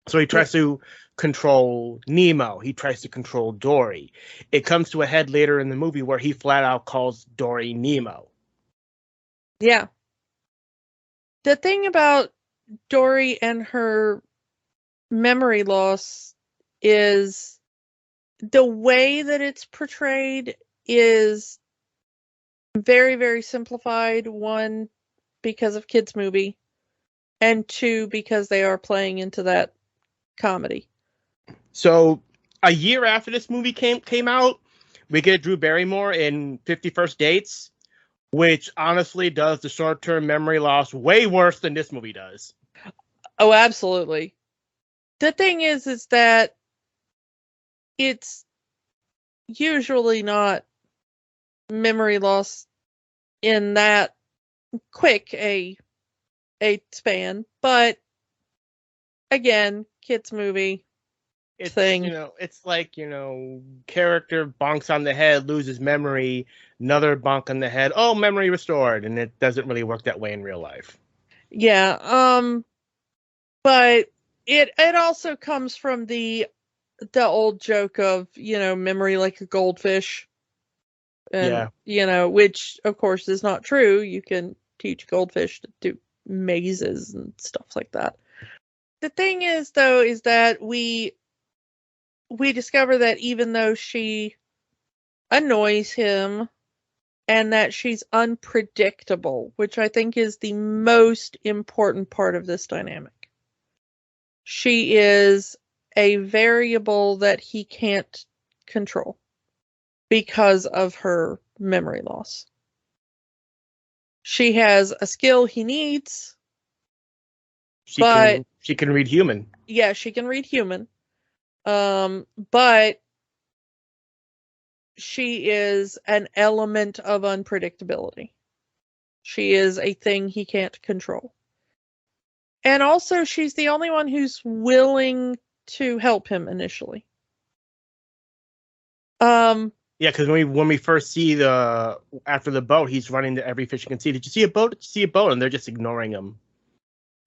So he tries to control Nemo. He tries to control Dory. It comes to a head later in the movie where he flat out calls Dory Nemo. Yeah. The thing about Dory and her memory loss is the way that it's portrayed is very, very simplified. One, because of kids' movie, and two, because they are playing into that comedy. So a year after this movie came out, we get Drew Barrymore in 50 First Dates, which honestly does the short-term memory loss way worse than this movie does. Oh, absolutely. The thing is that it's usually not memory loss in that quick a span, but again, kids movie thing. It's like, character bonks on the head, loses memory, another bonk on the head, oh, memory restored, and it doesn't really work that way in real life. Yeah, but it also comes from the old joke of, memory like a goldfish. And, which of course is not true. You can teach goldfish to do mazes and stuff like that. The thing is, though, is that we discover that even though she annoys him and that she's unpredictable, which I think is the most important part of this dynamic, she is a variable that he can't control. because of her memory loss. She has a skill he needs. She can read human. Yeah, she can read human. But she is an element of unpredictability. She is a thing he can't control. And also, she's the only one who's willing to help him initially. Yeah, because when we first see after the boat, he's running to every fish he can see. Did you see a boat? Did you see a boat? And they're just ignoring him.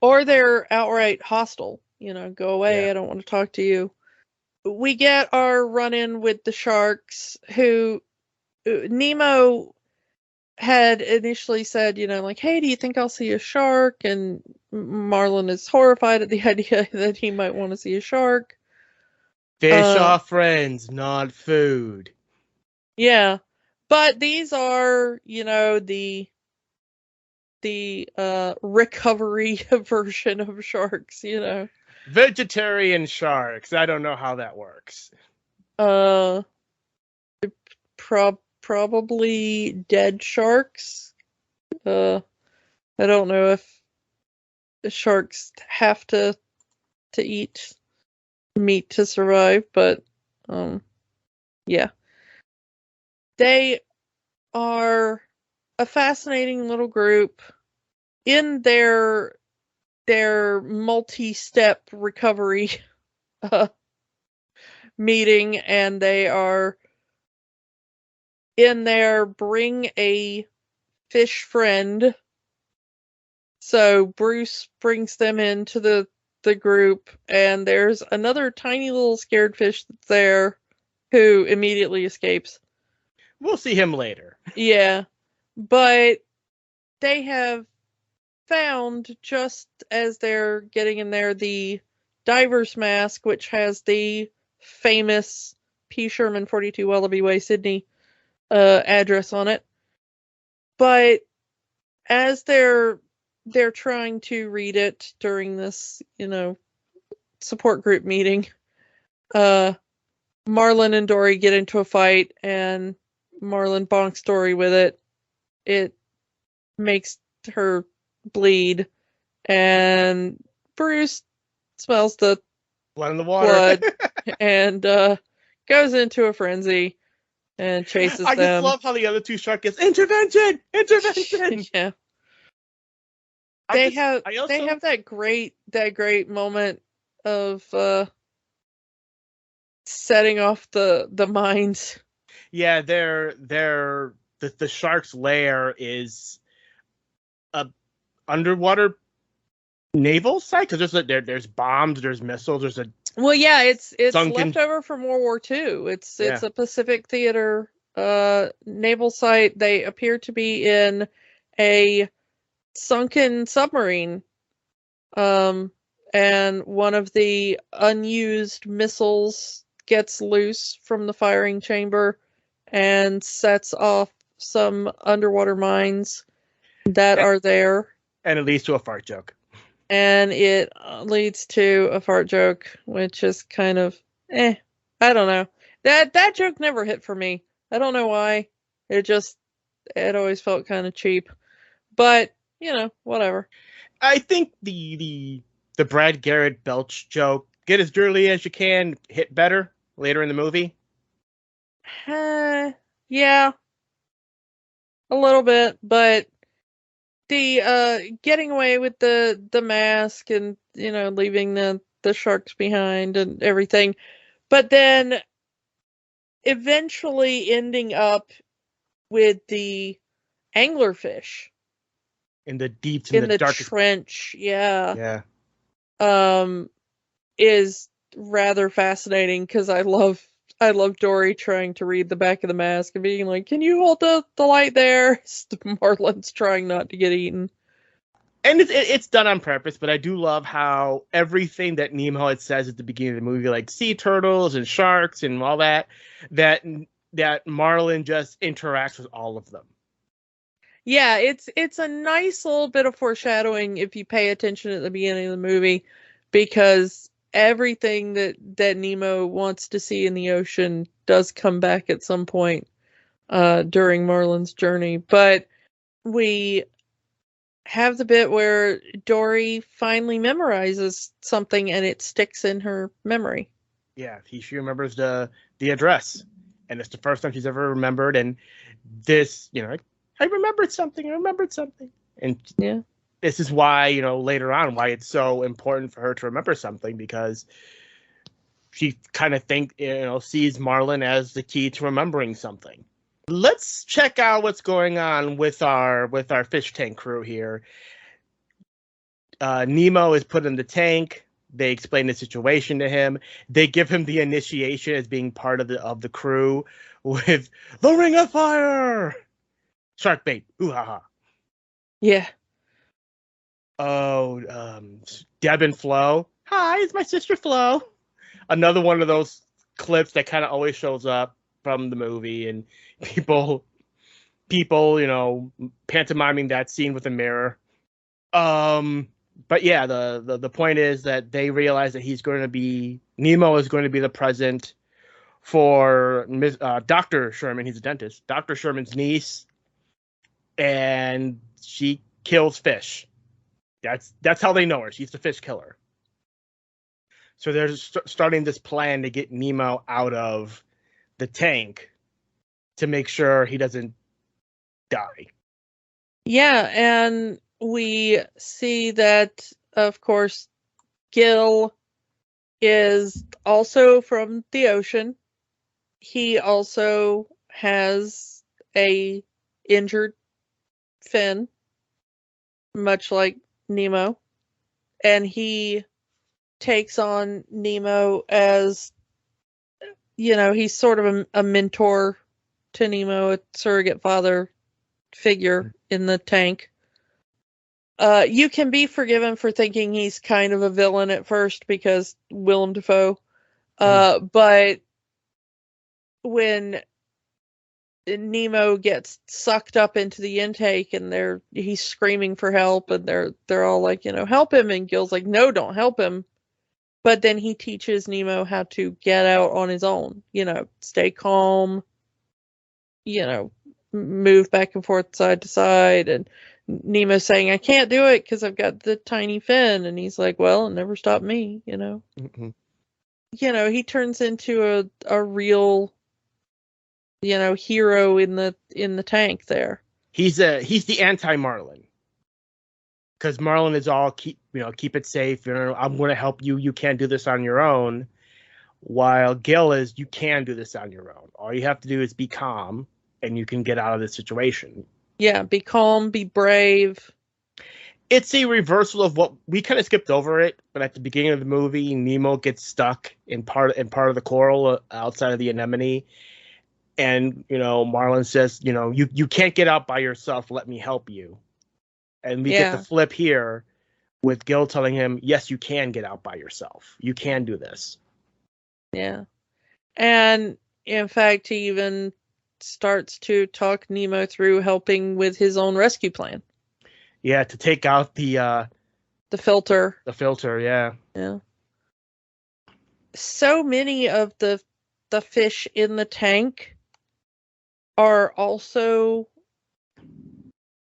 Or they're outright hostile. Go away. Yeah. I don't want to talk to you. We get our run-in with the sharks, who Nemo had initially said, like, hey, do you think I'll see a shark? And Marlin is horrified at the idea that he might want to see a shark. Fish are friends, not food. Yeah. But these are, the recovery version of sharks, Vegetarian sharks. I don't know how that works. Probably dead sharks. I don't know if the sharks have to eat meat to survive, but yeah. They are a fascinating little group in their multi-step recovery meeting, and they are in there bring a fish friend. So Bruce brings them into the group, and there's another tiny little scared fish that's there who immediately escapes. We'll see him later. Yeah, but they have found, just as they're getting in there, the diver's mask, which has the famous P. Sherman 42 Wallaby Way, Sydney address on it. But as they're trying to read it during this, support group meeting, Marlin and Dory get into a fight, and Marlin bonks Dory with it. It makes her bleed, and Bruce smells the blood in the water and goes into a frenzy and chases them. I just love how the other two sharks gets intervention. Yeah. They have that great moment of setting off the mines. Yeah, the shark's lair is a underwater naval site, because there's bombs, there's missiles, there's a it's sunken... left over from World War II. It's a Pacific Theater naval site. They appear to be in a sunken submarine, and one of the unused missiles gets loose from the firing chamber and sets off some underwater mines that are there. And it leads to a fart joke. And it leads to a fart joke, which is kind of, I don't know. That joke never hit for me. I don't know why. It always felt kind of cheap. But, whatever. I think the Brad Garrett belch joke, get as dirty as you can, hit better later in the movie. Yeah. A little bit, but the getting away with the mask and leaving the sharks behind and everything, but then eventually ending up with the anglerfish in the deep in the darkest trench. Yeah. Is rather fascinating, because I love Dory trying to read the back of the mask and being like, can you hold the light there? Marlin's trying not to get eaten. And it's done on purpose, but I do love how everything that Nemo had says at the beginning of the movie, like sea turtles and sharks and all that Marlin just interacts with all of them. Yeah, it's a nice little bit of foreshadowing if you pay attention at the beginning of the movie, because everything that Nemo wants to see in the ocean does come back at some point during Marlin's journey. But we have the bit where Dory finally memorizes something and it sticks in her memory. Yeah, she remembers the address, and it's the first time she's ever remembered. And this, I remembered something. And Yeah. This is why, later on, why it's so important for her to remember something, because she kind of sees Marlin as the key to remembering something. Let's check out what's going on with our fish tank crew here. Nemo is put in the tank. They explain the situation to him. They give him the initiation as being part of the crew with the Ring of Fire, shark bait, ooh ha ha. Yeah. Oh, Deb and Flo. Hi, it's my sister Flo. Another one of those clips that kind of always shows up from the movie, and people, pantomiming that scene with a mirror. But yeah, the point is that they realize that Nemo is going to be the present for Dr. Sherman. He's a dentist. Dr. Sherman's niece, and she kills fish. That's how they know her. She's the fish killer. So they're starting this plan to get Nemo out of the tank to make sure he doesn't die. Yeah, and we see that, of course, Gil is also from the ocean. He also has a injured fin, much like Nemo, and he takes on Nemo as, he's sort of a mentor to Nemo, a surrogate father figure in the tank. You can be forgiven for thinking he's kind of a villain at first because Willem Dafoe. But when Nemo gets sucked up into the intake and he's screaming for help, and they're all like, help him, and Gil's like, no, don't help him. But then he teaches Nemo how to get out on his own, stay calm, move back and forth side to side. And Nemo's saying, I can't do it because I've got the tiny fin. And he's like, well, it never stopped me, Mm-hmm. He turns into a real, hero in the tank there. He's the anti-Marlin. Because Marlin is all keep it safe. I'm going to help you. You can't do this on your own. While Gil is, you can do this on your own. All you have to do is be calm, and you can get out of this situation. Yeah, be calm, be brave. It's a reversal of what we kind of skipped over it, but at the beginning of the movie, Nemo gets stuck in part of the coral outside of the anemone, and Marlin says, you can't get out by yourself. Let me help you. And we get the flip here with Gil telling him, yes, you can get out by yourself. You can do this. Yeah. And in fact, he even starts to talk Nemo through helping with his own rescue plan. Yeah, to take out the filter. The filter, yeah. Yeah. So many of the fish in the tank are also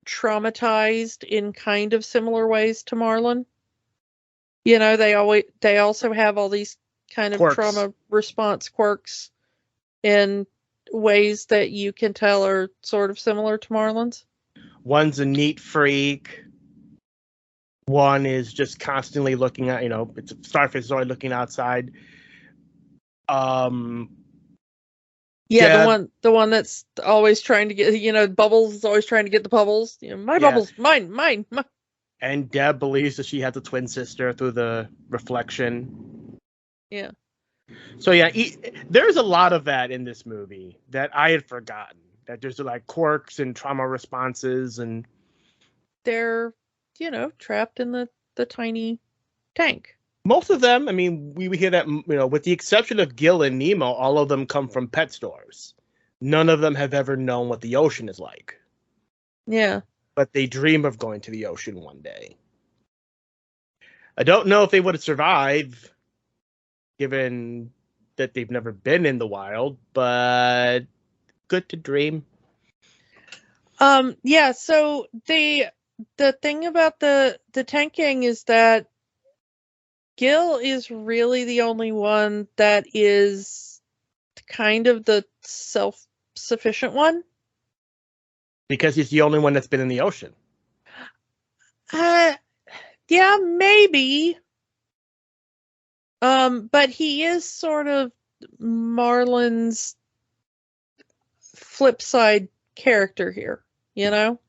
traumatized in kind of similar ways to Marlin. They also have all these kind of quirks. Trauma response quirks in ways that you can tell are sort of similar to Marlin's. One's a neat freak. One is just constantly looking at, it's a starfish is always looking outside. Yeah, the one that's always trying to get, Bubbles is always trying to get the bubbles. Bubbles, mine. And Deb believes that she has a twin sister through the reflection. Yeah. So yeah, there's a lot of that in this movie that I had forgotten. That there's like quirks and trauma responses, and they're, trapped in the tiny tank. Most of them, I mean, we hear that, with the exception of Gil and Nemo, all of them come from pet stores. None of them have ever known what the ocean is like. Yeah. But they dream of going to the ocean one day. I don't know if they would have survived given that they've never been in the wild, but good to dream. Yeah, so the thing about the tanking is that Gil is really the only one that is kind of the self-sufficient one. Because he's the only one that's been in the ocean. Yeah, maybe. But he is sort of Marlin's flip side character here, you know?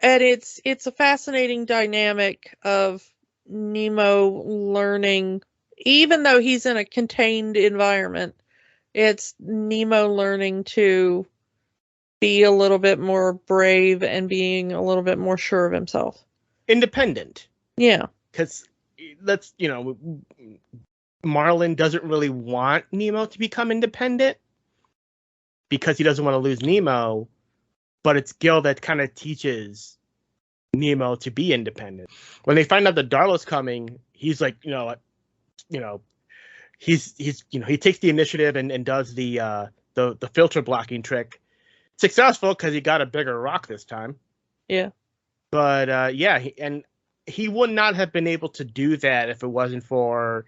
And it's a fascinating dynamic of Nemo learning, even though he's in a contained environment, it's Nemo learning to be a little bit more brave and being a little bit more sure of himself. Independent. Yeah. Because Marlin doesn't really want Nemo to become independent because he doesn't want to lose Nemo, but it's Gil that kind of teaches Nemo to be independent. When they find out that Darla's coming, he's like, he takes the initiative and does the filter blocking trick. Successful because he got a bigger rock this time. Yeah. But he would not have been able to do that if it wasn't for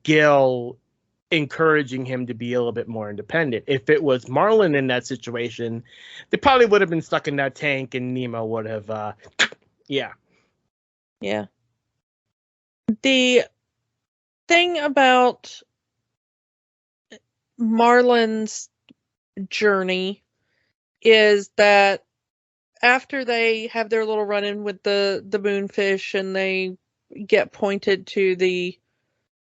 Gil encouraging him to be a little bit more independent. If it was Marlin in that situation, they probably would have been stuck in that tank and Nemo would have, yeah. Yeah. The thing about Marlin's journey is that after they have their little run-in with the moonfish and they get pointed to the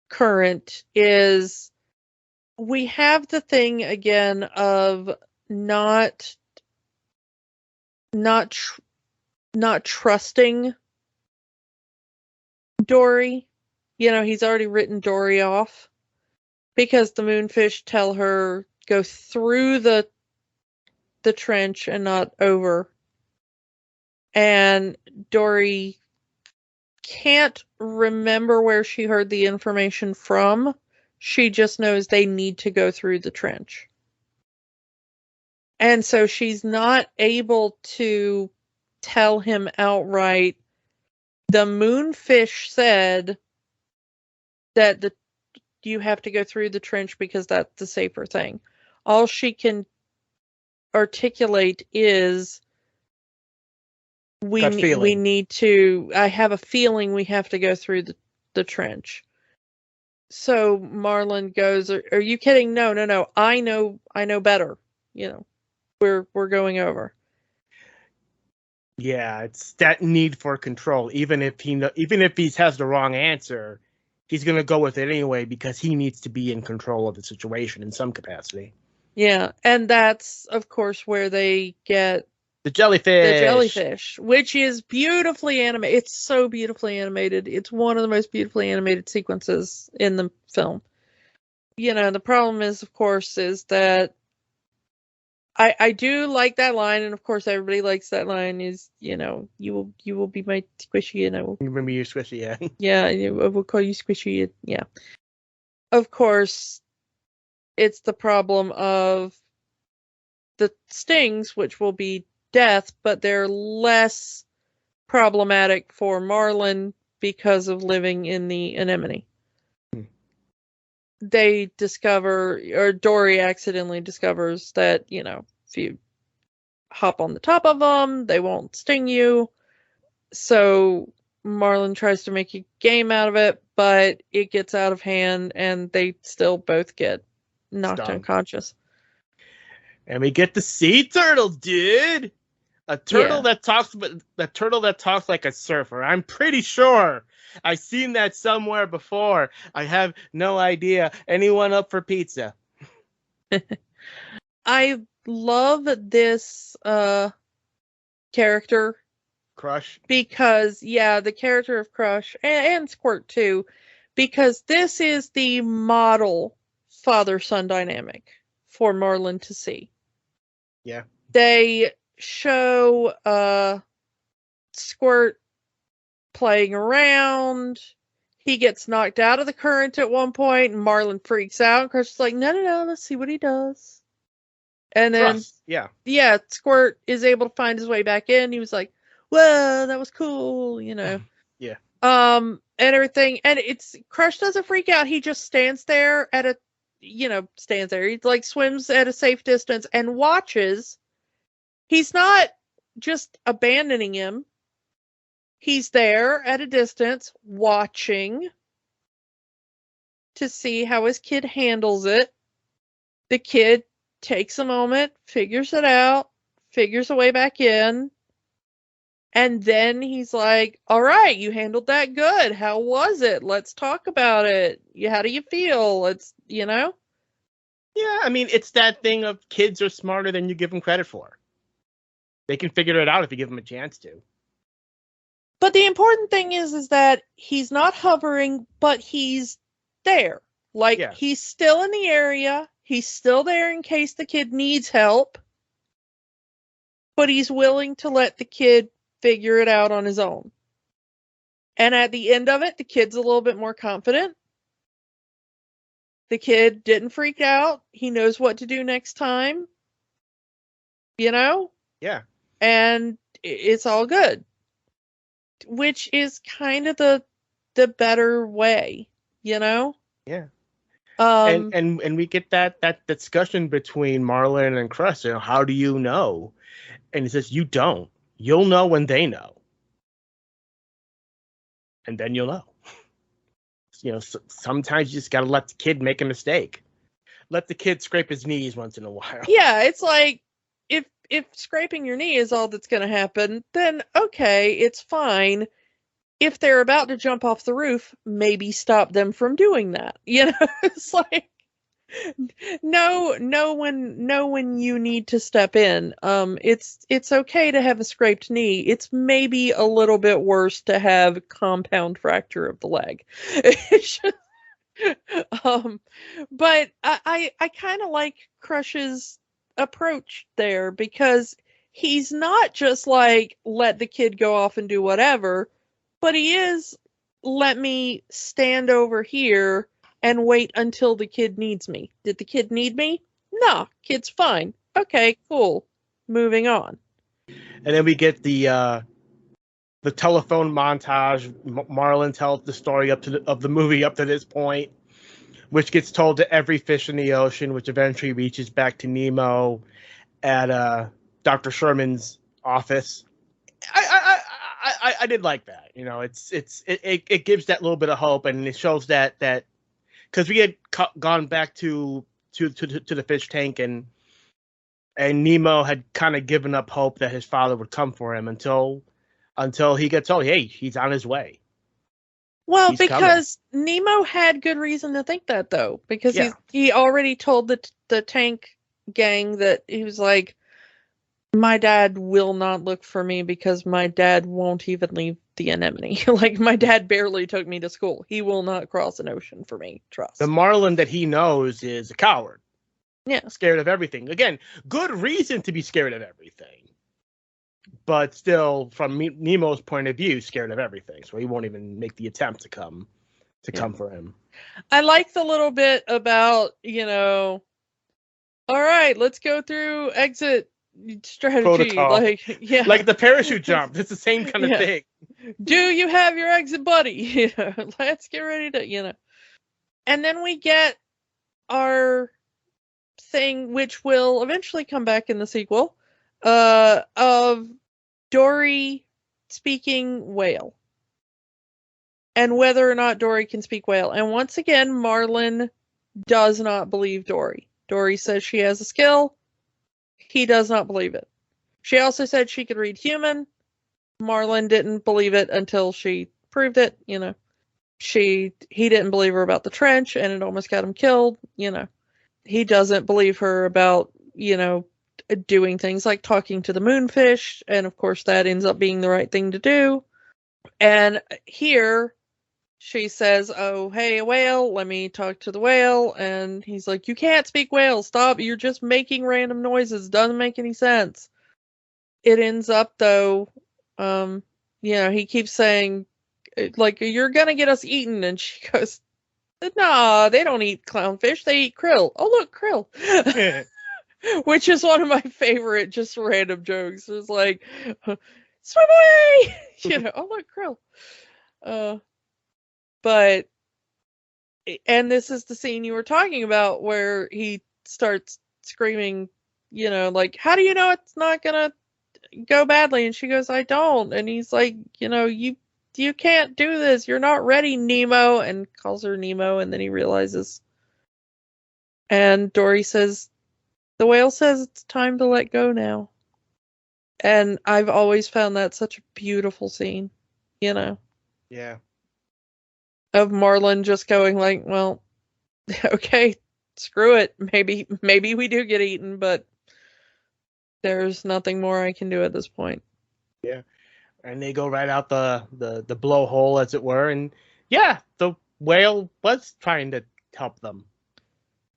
current, is we have the thing again of not trusting Dory. He's already written Dory off because the moonfish tell her go through the trench and not over. And Dory can't remember where she heard the information from. She just knows they need to go through the trench. And so she's not able to tell him outright, the moonfish said that you have to go through the trench because that's the safer thing. All she can articulate is, we need to, I have a feeling we have to go through the trench. So Marlin goes, are you kidding? No. I know better. We're going over. Yeah, it's that need for control. Even if he has the wrong answer, he's going to go with it anyway because he needs to be in control of the situation in some capacity. Yeah, and that's of course where they get the jellyfish, which is beautifully animated. It's so beautifully animated. It's one of the most beautifully animated sequences in the film. The problem is, of course, is that I do like that line, and of course everybody likes that line, is, you will be my squishy, and I will remember you squishy, yeah. Yeah, I will call you squishy, yeah. Of course, it's the problem of the stings, which will be death, but they're less problematic for Marlin because of living in the anemone. They discover, or Dory accidentally discovers that, if you hop on the top of them, they won't sting you. So Marlin tries to make a game out of it, but it gets out of hand and they still both get knocked unconscious. And we get the sea turtle, dude. A turtle that talks like a surfer. I'm pretty sure I've seen that somewhere before. I have no idea. Anyone up for pizza? I love this character, Crush, because the character of Crush and Squirt too, because this is the model father-son dynamic for Marlin to see. Yeah. They show Squirt playing around. He gets knocked out of the current at one point, and Marlin freaks out. And Crush is like, no, let's see what he does. And then, Trust. Yeah. Yeah, Squirt is able to find his way back in. He was like, "Whoa, that was cool," Yeah. And everything. And it's Crush doesn't freak out. He just stands there stands there. He like swims at a safe distance and watches. He's not just abandoning him. He's there at a distance watching to see how his kid handles it. The kid takes a moment, figures it out, figures a way back in, and then he's like, all right, you handled that good. How was it? Let's talk about it. How do you feel? Yeah, I mean, it's that thing of kids are smarter than you give them credit for. They can figure it out if you give them a chance to. But the important thing is that he's not hovering, but he's there. Like, He's still in the area. He's still there in case the kid needs help. But he's willing to let the kid figure it out on his own. And at the end of it, the kid's a little bit more confident. The kid didn't freak out. He knows what to do next time. Yeah. And it's all good. Which is kind of the better way, Yeah. And we get that discussion between Marlin and Crush. How do you know? And he says, you don't. You'll know when they know. And then you'll know. Sometimes you just got to let the kid make a mistake. Let the kid scrape his knees once in a while. Yeah, it's like, if scraping your knee is all that's going to happen, then okay, it's fine. If they're about to jump off the roof, maybe stop them from doing that. It's like, know when you need to step in. It's okay to have a scraped knee. It's maybe a little bit worse to have a compound fracture of the leg. But I kind of like Crush's approach there, because he's not just like, let the kid go off and do whatever, but he is, let me stand over here and wait until the kid needs me. Did the kid need me? No, kid's fine. Okay, cool. Moving on. And then we get the telephone montage. Marlin tells the story of the movie up to this point, which gets told to every fish in the ocean, which eventually reaches back to Nemo at Dr. Sherman's office. I did like that. It gives that little bit of hope, and it shows that because we had gone back to the fish tank, and Nemo had kind of given up hope that his father would come for him until he gets told, hey, he's on his way. Well, he's because coming. Nemo had good reason to think that, though, because he already told the tank gang that he was like, my dad will not look for me because my dad won't even leave the anemone. Like, my dad barely took me to school. He will not cross an ocean for me. Trust. The Marlin that he knows is a coward. Yeah. Scared of everything. Again, good reason to be scared of everything. But still, from Nemo's point of view, scared of everything. So he won't even make the attempt to come for him. I like the little bit about, all right, let's go through exit strategy. Protocol. Like the parachute jump. It's the same kind of thing. Do you have your exit buddy? Let's get ready to, And then we get our thing, which will eventually come back in the sequel, of Dory speaking whale. And whether or not Dory can speak whale. And once again, Marlin does not believe Dory. Dory says she has a skill. He does not believe it. She also said she could read human. Marlin didn't believe it until she proved it, He didn't believe her about the trench, and it almost got him killed, He doesn't believe her about, doing things like talking to the moonfish, and of course that ends up being the right thing to do. And here she says, oh, hey, a whale, let me talk to the whale. And he's like, you can't speak whale, stop, you're just making random noises, doesn't make any sense. It ends up, though, he keeps saying, like, you're gonna get us eaten. And she goes, no, they don't eat clownfish. They eat krill. Oh, look, krill. Which is one of my favorite just random jokes. It's like, swim away! Oh, look, krill. But, and this is the scene you were talking about where he starts screaming, like, how do you know it's not gonna go badly? And she goes, I don't. And he's like, you can't do this. You're not ready, Nemo. And calls her Nemo. And then he realizes. And Dory says, the whale says it's time to let go now. And I've always found that such a beautiful scene, Yeah. Of Marlin just going like, well, okay, screw it. Maybe we do get eaten, but there's nothing more I can do at this point. Yeah. And they go right out the blowhole, as it were. And yeah, the whale was trying to help them.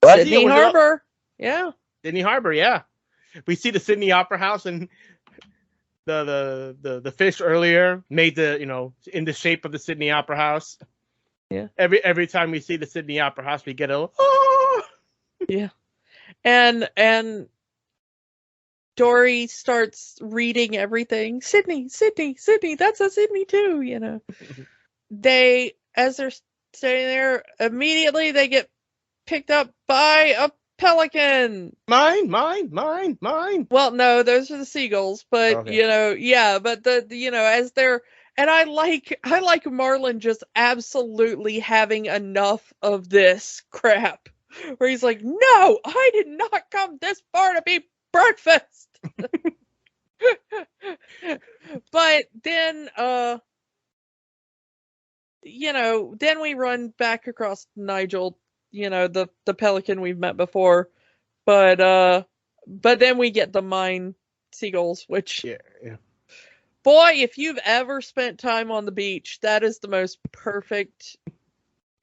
Sydney Harbor. Yeah. Sydney Harbor, yeah. We see the Sydney Opera House, and the fish earlier made in the shape of the Sydney Opera House. Yeah. Every time we see the Sydney Opera House, we get a oh! Yeah. And Dory starts reading everything. Sydney, that's a Sydney too, They, as they're standing there, immediately they get picked up by a pelican. Mine. Well, no, those are the seagulls, but okay. but as they're, and I like Marlin just absolutely having enough of this crap, where he's like, no, I did not come this far to be breakfast. But then then we run back across Nigel, the pelican we've met before, but then we get the mine seagulls, which yeah. Boy, if you've ever spent time on the beach, that is the most perfect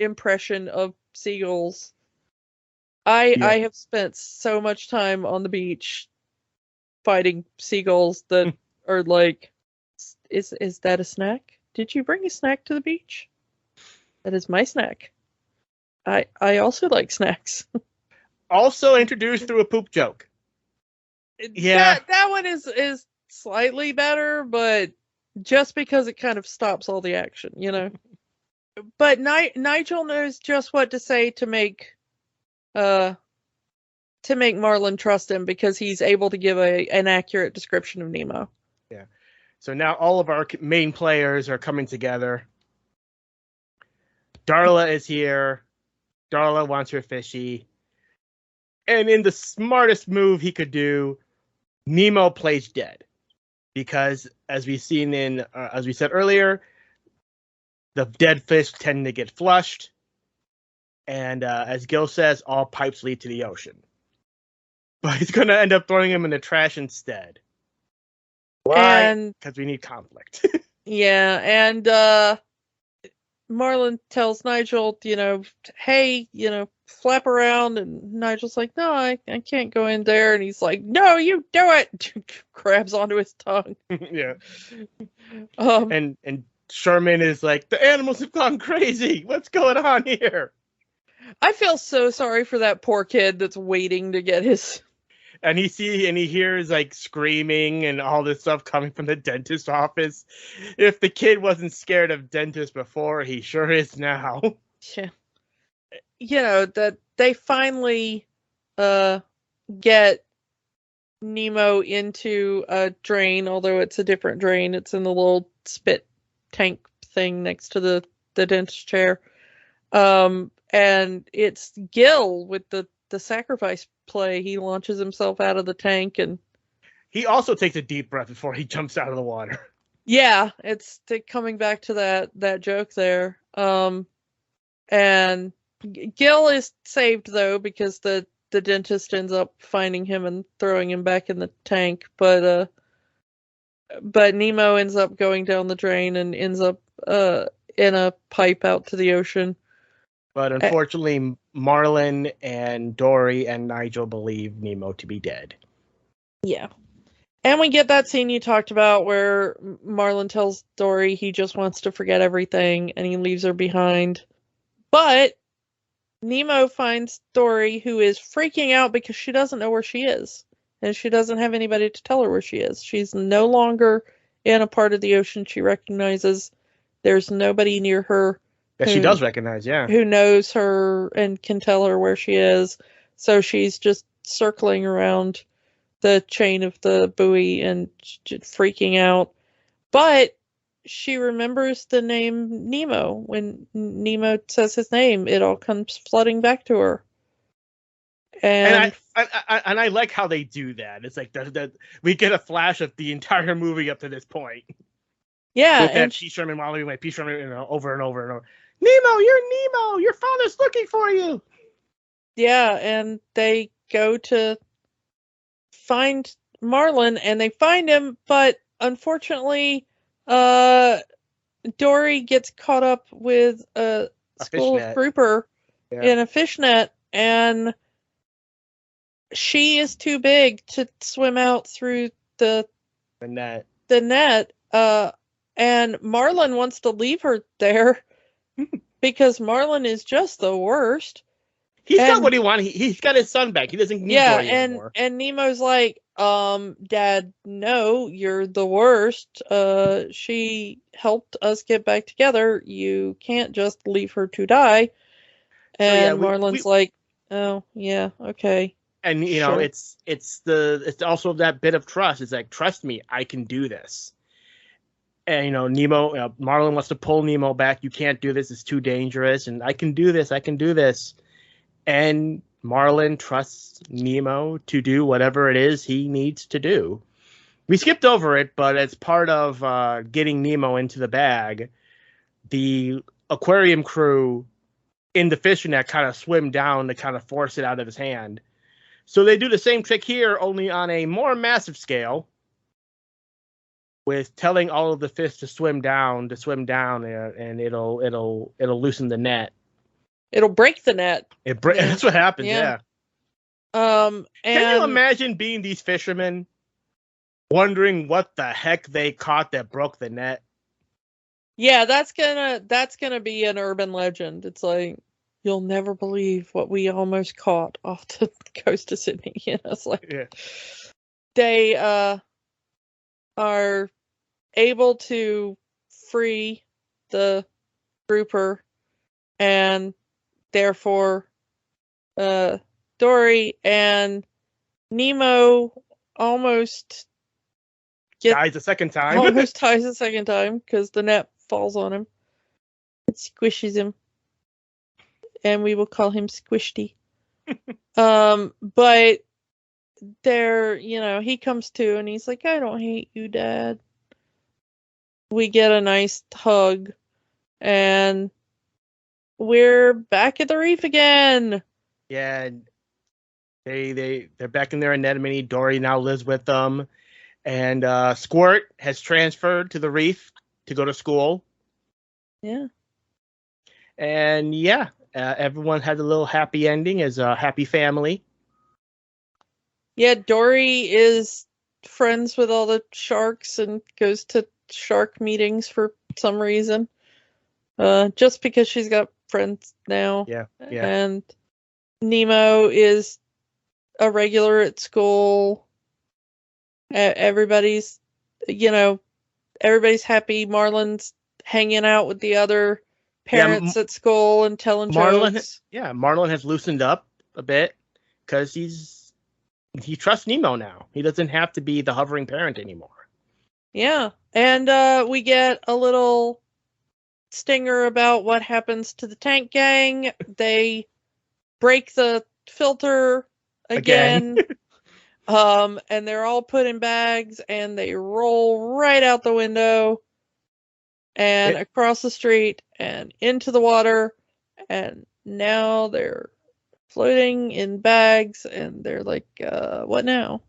impression of seagulls. I have spent so much time on the beach fighting seagulls that are like, is that a snack? Did you bring a snack to the beach? That is my snack. I also like snacks. Also introduced through a poop joke. Yeah. That one is slightly better, but just because it kind of stops all the action, But Nigel knows just what to say to make Marlin trust him, because he's able to give an accurate description of Nemo. Yeah. So now all of our main players are coming together. Darla is here. Darla wants her fishy. And in the smartest move he could do, Nemo plays dead. Because as we said earlier, the dead fish tend to get flushed. And as Gil says, all pipes lead to the ocean. But he's going to end up throwing him in the trash instead. Why? Because we need conflict. Yeah, and Marlin tells Nigel, hey, flap around, and Nigel's like, no, I can't go in there, and he's like, no, you do it. Grabs onto his tongue. Yeah. And Sherman is like, the animals have gone crazy. What's going on here? I feel so sorry for that poor kid that's waiting to get his. And he hears like screaming and all this stuff coming from the dentist's office. If the kid wasn't scared of dentists before, he sure is now. Yeah. That they finally get Nemo into a drain, although it's a different drain. It's in the little spit tank thing next to the dentist chair. And it's Gil with the sacrifice play. He launches himself out of the tank, and he also takes a deep breath before he jumps out of the water. Yeah, it's coming back to that joke there. And Gil is saved though, because the dentist ends up finding him and throwing him back in the tank, but Nemo ends up going down the drain and ends up in a pipe out to the ocean. But unfortunately, Marlin and Dory and Nigel believe Nemo to be dead. Yeah. And we get that scene you talked about where Marlin tells Dory he just wants to forget everything and he leaves her behind. But Nemo finds Dory, who is freaking out because she doesn't know where she is. And she doesn't have anybody to tell her where she is. She's no longer in a part of the ocean she recognizes. There's nobody near her that she does recognize, who knows her and can tell her where she is. So she's just circling around the chain of the buoy and freaking out. But she remembers the name Nemo. When Nemo says his name, it all comes flooding back to her. And I like how they do that. It's like we get a flash of the entire movie up to this point. Yeah, with that P. Sherman Wally, like P. Sherman, over and over and over. Nemo, you're Nemo. Your father's looking for you. Yeah, and they go to find Marlin, and they find him, but unfortunately, Dory gets caught up with a school of grouper in a fishnet, and she is too big to swim out through the net. And Marlin wants to leave her there because Marlin is just the worst. He's got what he wants. He's got his son back. He doesn't need Dory anymore. And Nemo's like, Dad, no, you're the worst. She helped us get back together. You can't just leave her to die. And Marlin's like, oh, yeah, okay. And you know, it's also that bit of trust. It's like, trust me, I can do this. And you know, Marlin wants to pull Nemo back. You can't do this. It's too dangerous. And I can do this. I can do this. And Marlin trusts Nemo to do whatever it is he needs to do. We skipped over it, but as part of getting Nemo into the bag, the aquarium crew in the fishing net kind of swim down to kind of force it out of his hand. So they do the same trick here, only on a more massive scale, with telling all of the fish to swim down, and it'll loosen the net. It'll break the net. That's what happens. Yeah. Can you imagine being these fishermen, wondering what the heck they caught that broke the net? Yeah, that's gonna be an urban legend. It's like, you'll never believe what we almost caught off the coast of Sydney. You know, it's like they are able to free the grouper, and therefore Dory and Nemo almost dies a second time. Almost dies a second time because the net falls on him. It squishes him. And we will call him Squishty. But there, he comes to and he's like, I don't hate you, Dad. We get a nice hug and we're back at the reef again. Yeah. They're back in their anemone. Dory now lives with them. And Squirt has transferred to the reef to go to school. Yeah. And everyone had a little happy ending as a happy family. Yeah, Dory is friends with all the sharks and goes to shark meetings for some reason. Just because she's got friends now. Yeah. And Nemo is a regular at school. Everybody's happy. Marlin's hanging out with the other parents at school and telling jokes. Marlin has loosened up a bit because he trusts Nemo now. He doesn't have to be the hovering parent anymore. Yeah, and we get a little stinger about what happens to the tank gang. They break the filter again. And they're all put in bags and they roll right out the window and across the street and into the water, and now they're floating in bags and they're like, what now?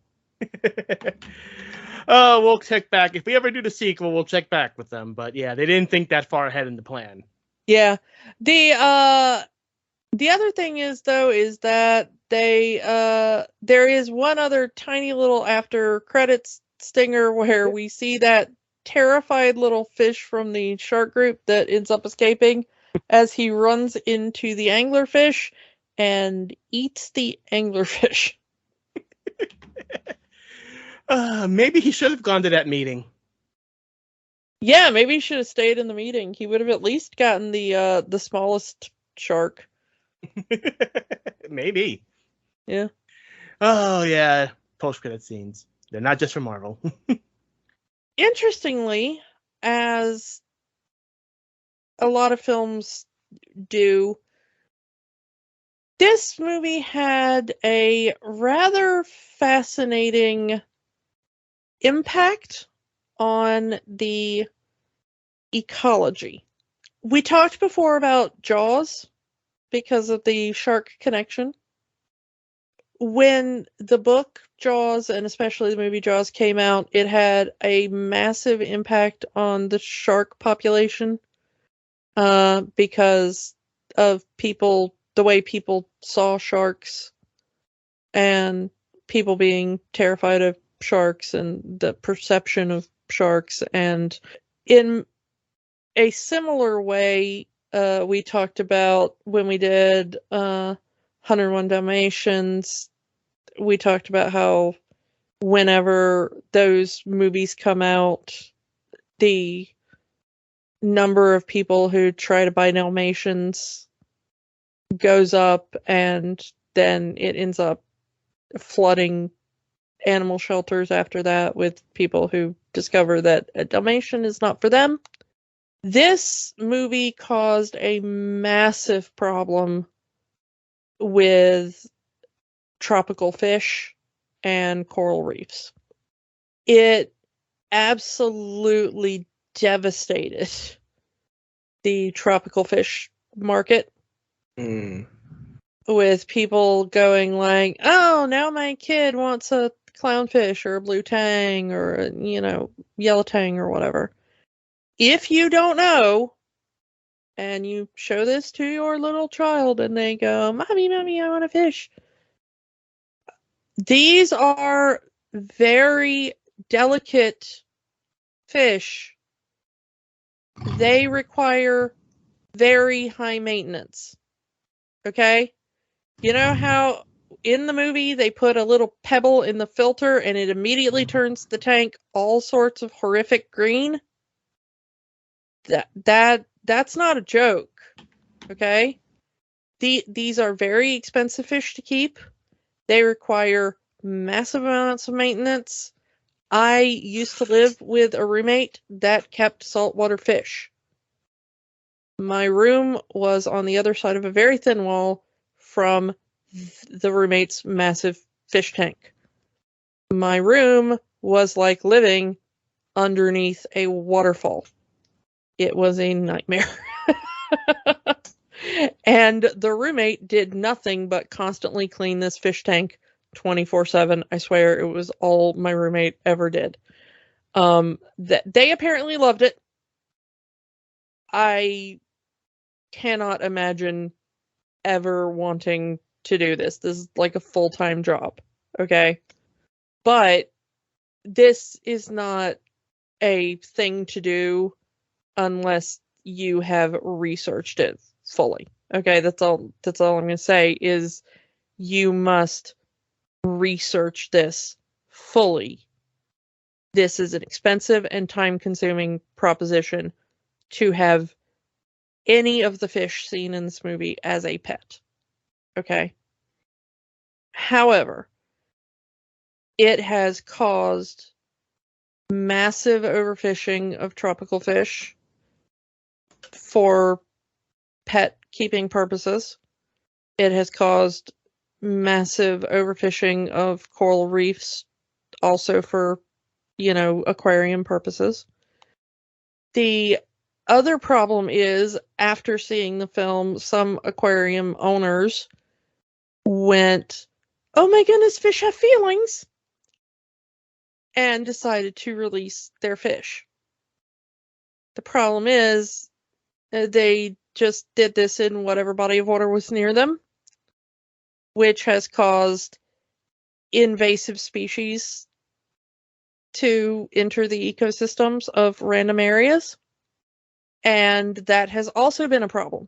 We'll check back. If we ever do the sequel, we'll check back with them. But yeah, they didn't think that far ahead in the plan. Yeah. The other thing is that they there is one other tiny little after credits stinger where we see that terrified little fish from the shark group that ends up escaping as he runs into the anglerfish and eats the anglerfish. Maybe he should have gone to that meeting. Yeah, maybe he should have stayed in the meeting. He would have at least gotten the smallest shark. Maybe. Yeah. Oh yeah, post-credit scenes. They're not just for Marvel. Interestingly, as a lot of films do, this movie had a rather fascinating impact on the ecology. We talked before about Jaws because of the shark connection. When the book Jaws, and especially the movie Jaws, came out, it had a massive impact on the shark population because of the way people saw sharks and people being terrified of sharks and the perception of sharks. And in a similar way, we talked about when we did 101 Dalmatians, we talked about how whenever those movies come out, the number of people who try to buy Dalmatians goes up, and then it ends up flooding animal shelters after that with people who discover that a Dalmatian is not for them. This movie caused a massive problem with tropical fish and coral reefs. It absolutely devastated the tropical fish market. With people going like, oh, now my kid wants a clownfish or a blue tang or a, yellow tang or whatever. If you don't know, and you show this to your little child and they go, Mommy, I want a fish. These are very delicate fish. They require very high maintenance. Okay? You know how in the movie they put a little pebble in the filter and it immediately turns the tank all sorts of horrific green? That's not a joke. Okay? These are very expensive fish to keep. They require massive amounts of maintenance. I used to live with a roommate that kept saltwater fish. My room was on the other side of a very thin wall from the roommate's massive fish tank. My room was like living underneath a waterfall. It was a nightmare. And the roommate did nothing but constantly clean this fish tank 24/7. I swear it was all my roommate ever did. They apparently loved it. I cannot imagine ever wanting to do this. This is like a full-time job, okay? But this is not a thing to do unless you have researched it fully. Okay, that's all I'm going to say is you must research this fully. This is an expensive and time-consuming proposition to have any of the fish seen in this movie as a pet. Okay? However, it has caused massive overfishing of tropical fish for pet keeping purposes. It has caused massive overfishing of coral reefs also for, aquarium purposes. The other problem is, after seeing the film, some aquarium owners went, oh my goodness, fish have feelings, and decided to release their fish. The problem is, they just did this in whatever body of water was near them, which has caused invasive species to enter the ecosystems of random areas. And that has also been a problem.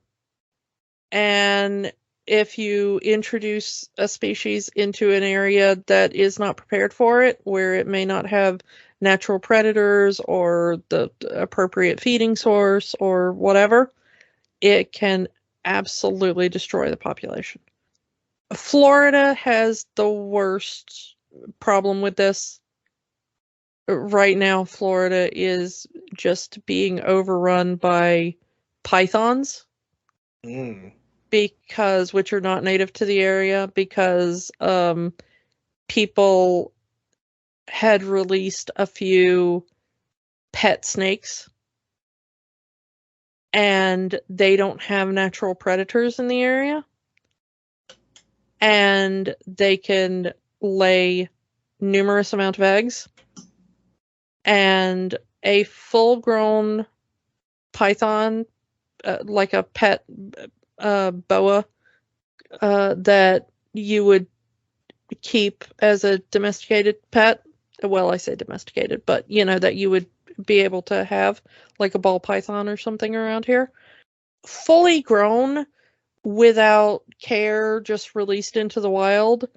And if you introduce a species into an area that is not prepared for it, where it may not have natural predators or the appropriate feeding source or whatever, it can absolutely destroy the population. Florida has the worst problem with this. Right now, Florida is just being overrun by pythons. Because, which are not native to the area, because people had released a few pet snakes and they don't have natural predators in the area, and they can lay numerous amount of eggs, and a full-grown python, like a pet boa, that you would keep as a domesticated pet. Well, I say domesticated, but that you would be able to have, like a ball python or something around here. Fully grown, without care, just released into the wild,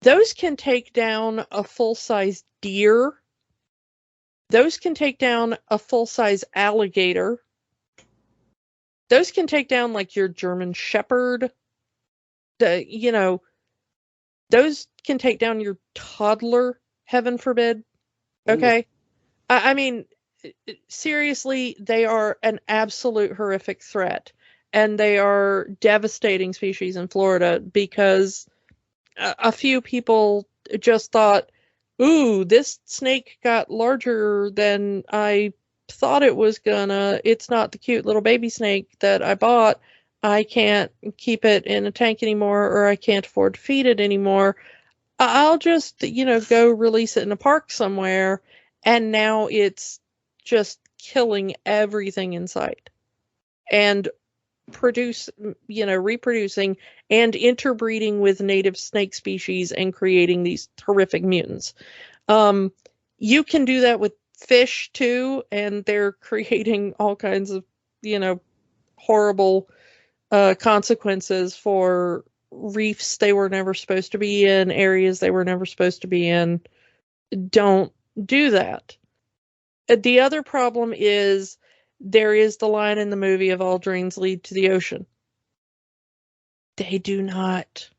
those can take down a full-size deer. Those can take down a full-size alligator. Those can take down, like, your German Shepherd. Those can take down your toddler, heaven forbid. Okay? I mean, seriously, they are an absolute horrific threat. And they are devastating species in Florida because a few people just thought, ooh, this snake got larger than I thought it was gonna. It's not the cute little baby snake that I bought. I can't keep it in a tank anymore, or I can't afford to feed it anymore. I'll just, go release it in a park somewhere. And now it's just killing everything in sight. And reproducing and interbreeding with native snake species and creating these horrific mutants. You can do that with fish too, and they're creating all kinds of, horrible consequences for reefs they were never supposed to be in, areas they were never supposed to be in. Don't do that. The other problem is, there is the line in the movie of all drains lead to the ocean. They do not.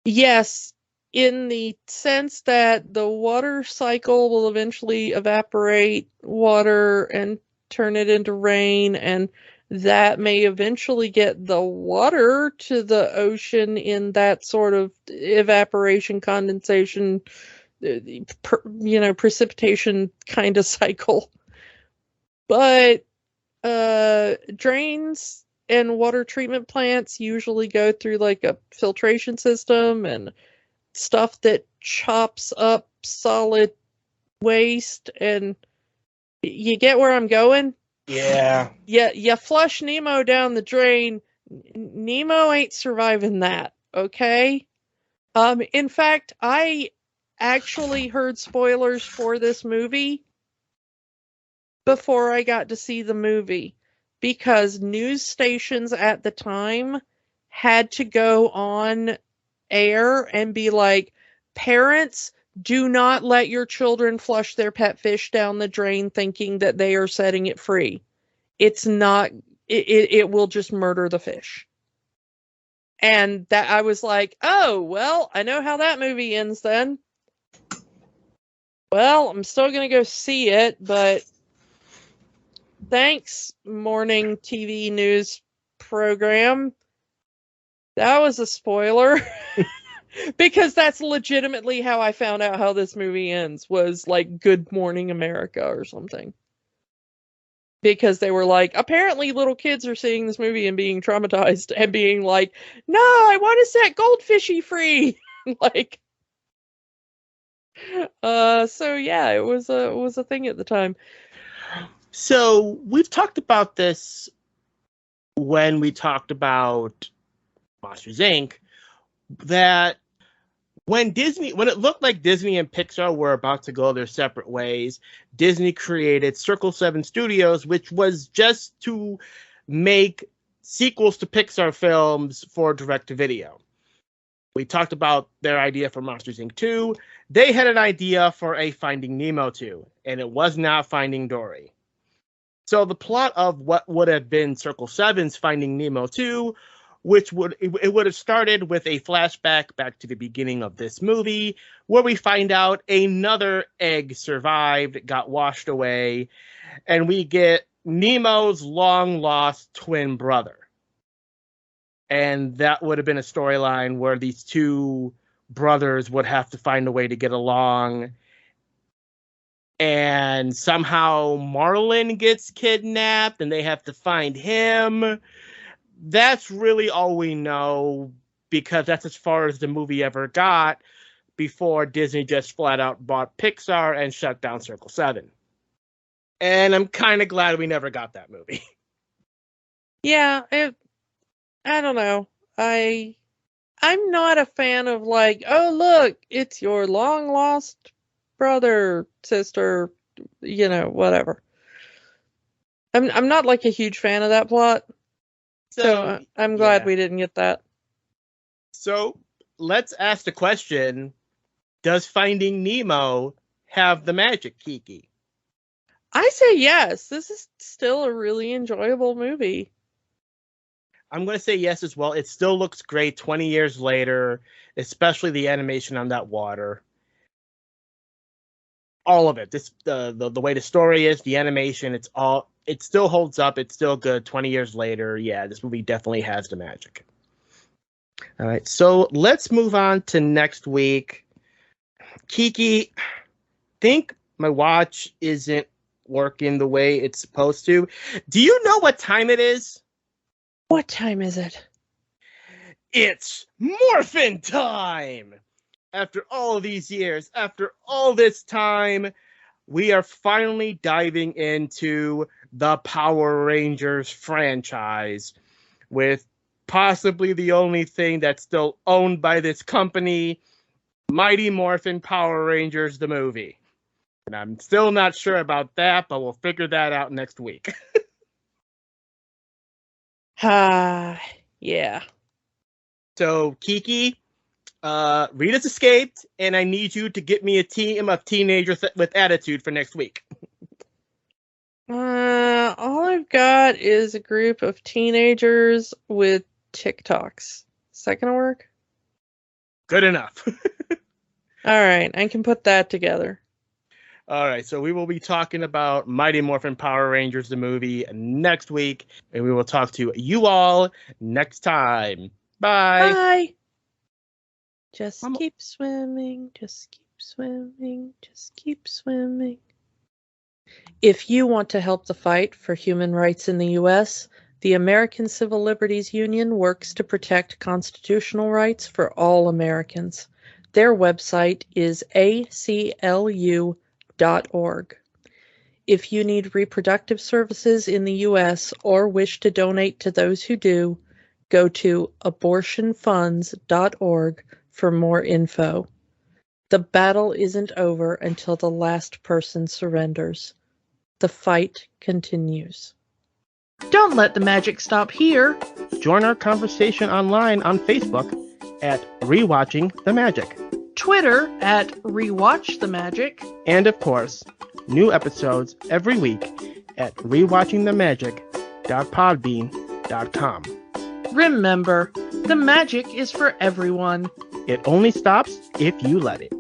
Yes, in the sense that the water cycle will eventually evaporate water and turn it into rain, and that may eventually get the water to the ocean in that sort of evaporation, condensation, precipitation kind of cycle. But drains and water treatment plants usually go through like a filtration system and stuff that chops up solid waste, and you get where I'm going? Yeah. You flush Nemo down the drain, Nemo ain't surviving that, okay? In fact, I actually heard spoilers for this movie before I got to see the movie, because news stations at the time had to go on air and be like, parents, do not let your children flush their pet fish down the drain thinking that they are setting it free. It's not, it will just murder the fish. And that I was like, oh, well, I know how that movie ends then. Well, I'm still going to go see it, but thanks, morning TV news program. That was a spoiler. Because that's legitimately how I found out how this movie ends, was like Good Morning America or something. Because they were like, apparently little kids are seeing this movie and being traumatized and being like, no, I want to set goldfishy free. Like, so yeah, it was a thing at the time. So we've talked about this when we talked about Monsters Inc., that when it looked like Disney and Pixar were about to go their separate ways, Disney created Circle 7 Studios, which was just to make sequels to Pixar films for direct-to-video. We talked about their idea for Monsters, Inc. 2. They had an idea for a Finding Nemo 2, and it was not Finding Dory. So the plot of what would have been Circle 7's Finding Nemo 2, which would have started with a flashback back to the beginning of this movie, where we find out another egg survived, got washed away, and we get Nemo's long-lost twin brother. And that would have been a storyline where these two brothers would have to find a way to get along. And somehow Marlin gets kidnapped and they have to find him. That's really all we know, because that's as far as the movie ever got before Disney just flat out bought Pixar and shut down Circle 7. And I'm kind of glad we never got that movie. Yeah, I don't know. I'm not a fan of like, oh look, it's your long lost brother, sister, whatever. I'm not like a huge fan of that plot. So I'm glad we didn't get that. So let's ask the question, does Finding Nemo have the magic, Kiki? I say yes. This is still a really enjoyable movie. I'm going to say yes as well. It still looks great 20 years later, especially the animation on that water. All of it. The way the story is, the animation, it still holds up. It's still good 20 years later. Yeah, this movie definitely has the magic. All right, so let's move on to next week. Kiki, think my watch isn't working the way it's supposed to. Do you know what time it is? What time is it? It's Morphin time! After all of these years, after all this time, we are finally diving into the Power Rangers franchise with possibly the only thing that's still owned by this company, Mighty Morphin Power Rangers, the movie. And I'm still not sure about that, but we'll figure that out next week. Yeah. So, Kiki, Rita's escaped, and I need you to get me a team of teenagers with attitude for next week. All I've got is a group of teenagers with TikToks. Is that gonna work? Good enough. All right, I can put that together. All right, so we will be talking about Mighty Morphin Power Rangers, the movie, next week, and we will talk to you all next time. Bye. Bye. Just keep swimming, just keep swimming, just keep swimming. If you want to help the fight for human rights in the U.S., the American Civil Liberties Union works to protect constitutional rights for all Americans. Their website is aclu.org. If you need reproductive services in the U.S. or wish to donate to those who do, go to abortionfunds.org for more info. The battle isn't over until the last person surrenders. The fight continues. Don't let the magic stop here. Join our conversation online on Facebook at Rewatching the Magic, Twitter at Rewatch the Magic, and of course, new episodes every week at rewatchingthemagic.podbean.com. Remember, the magic is for everyone. It only stops if you let it.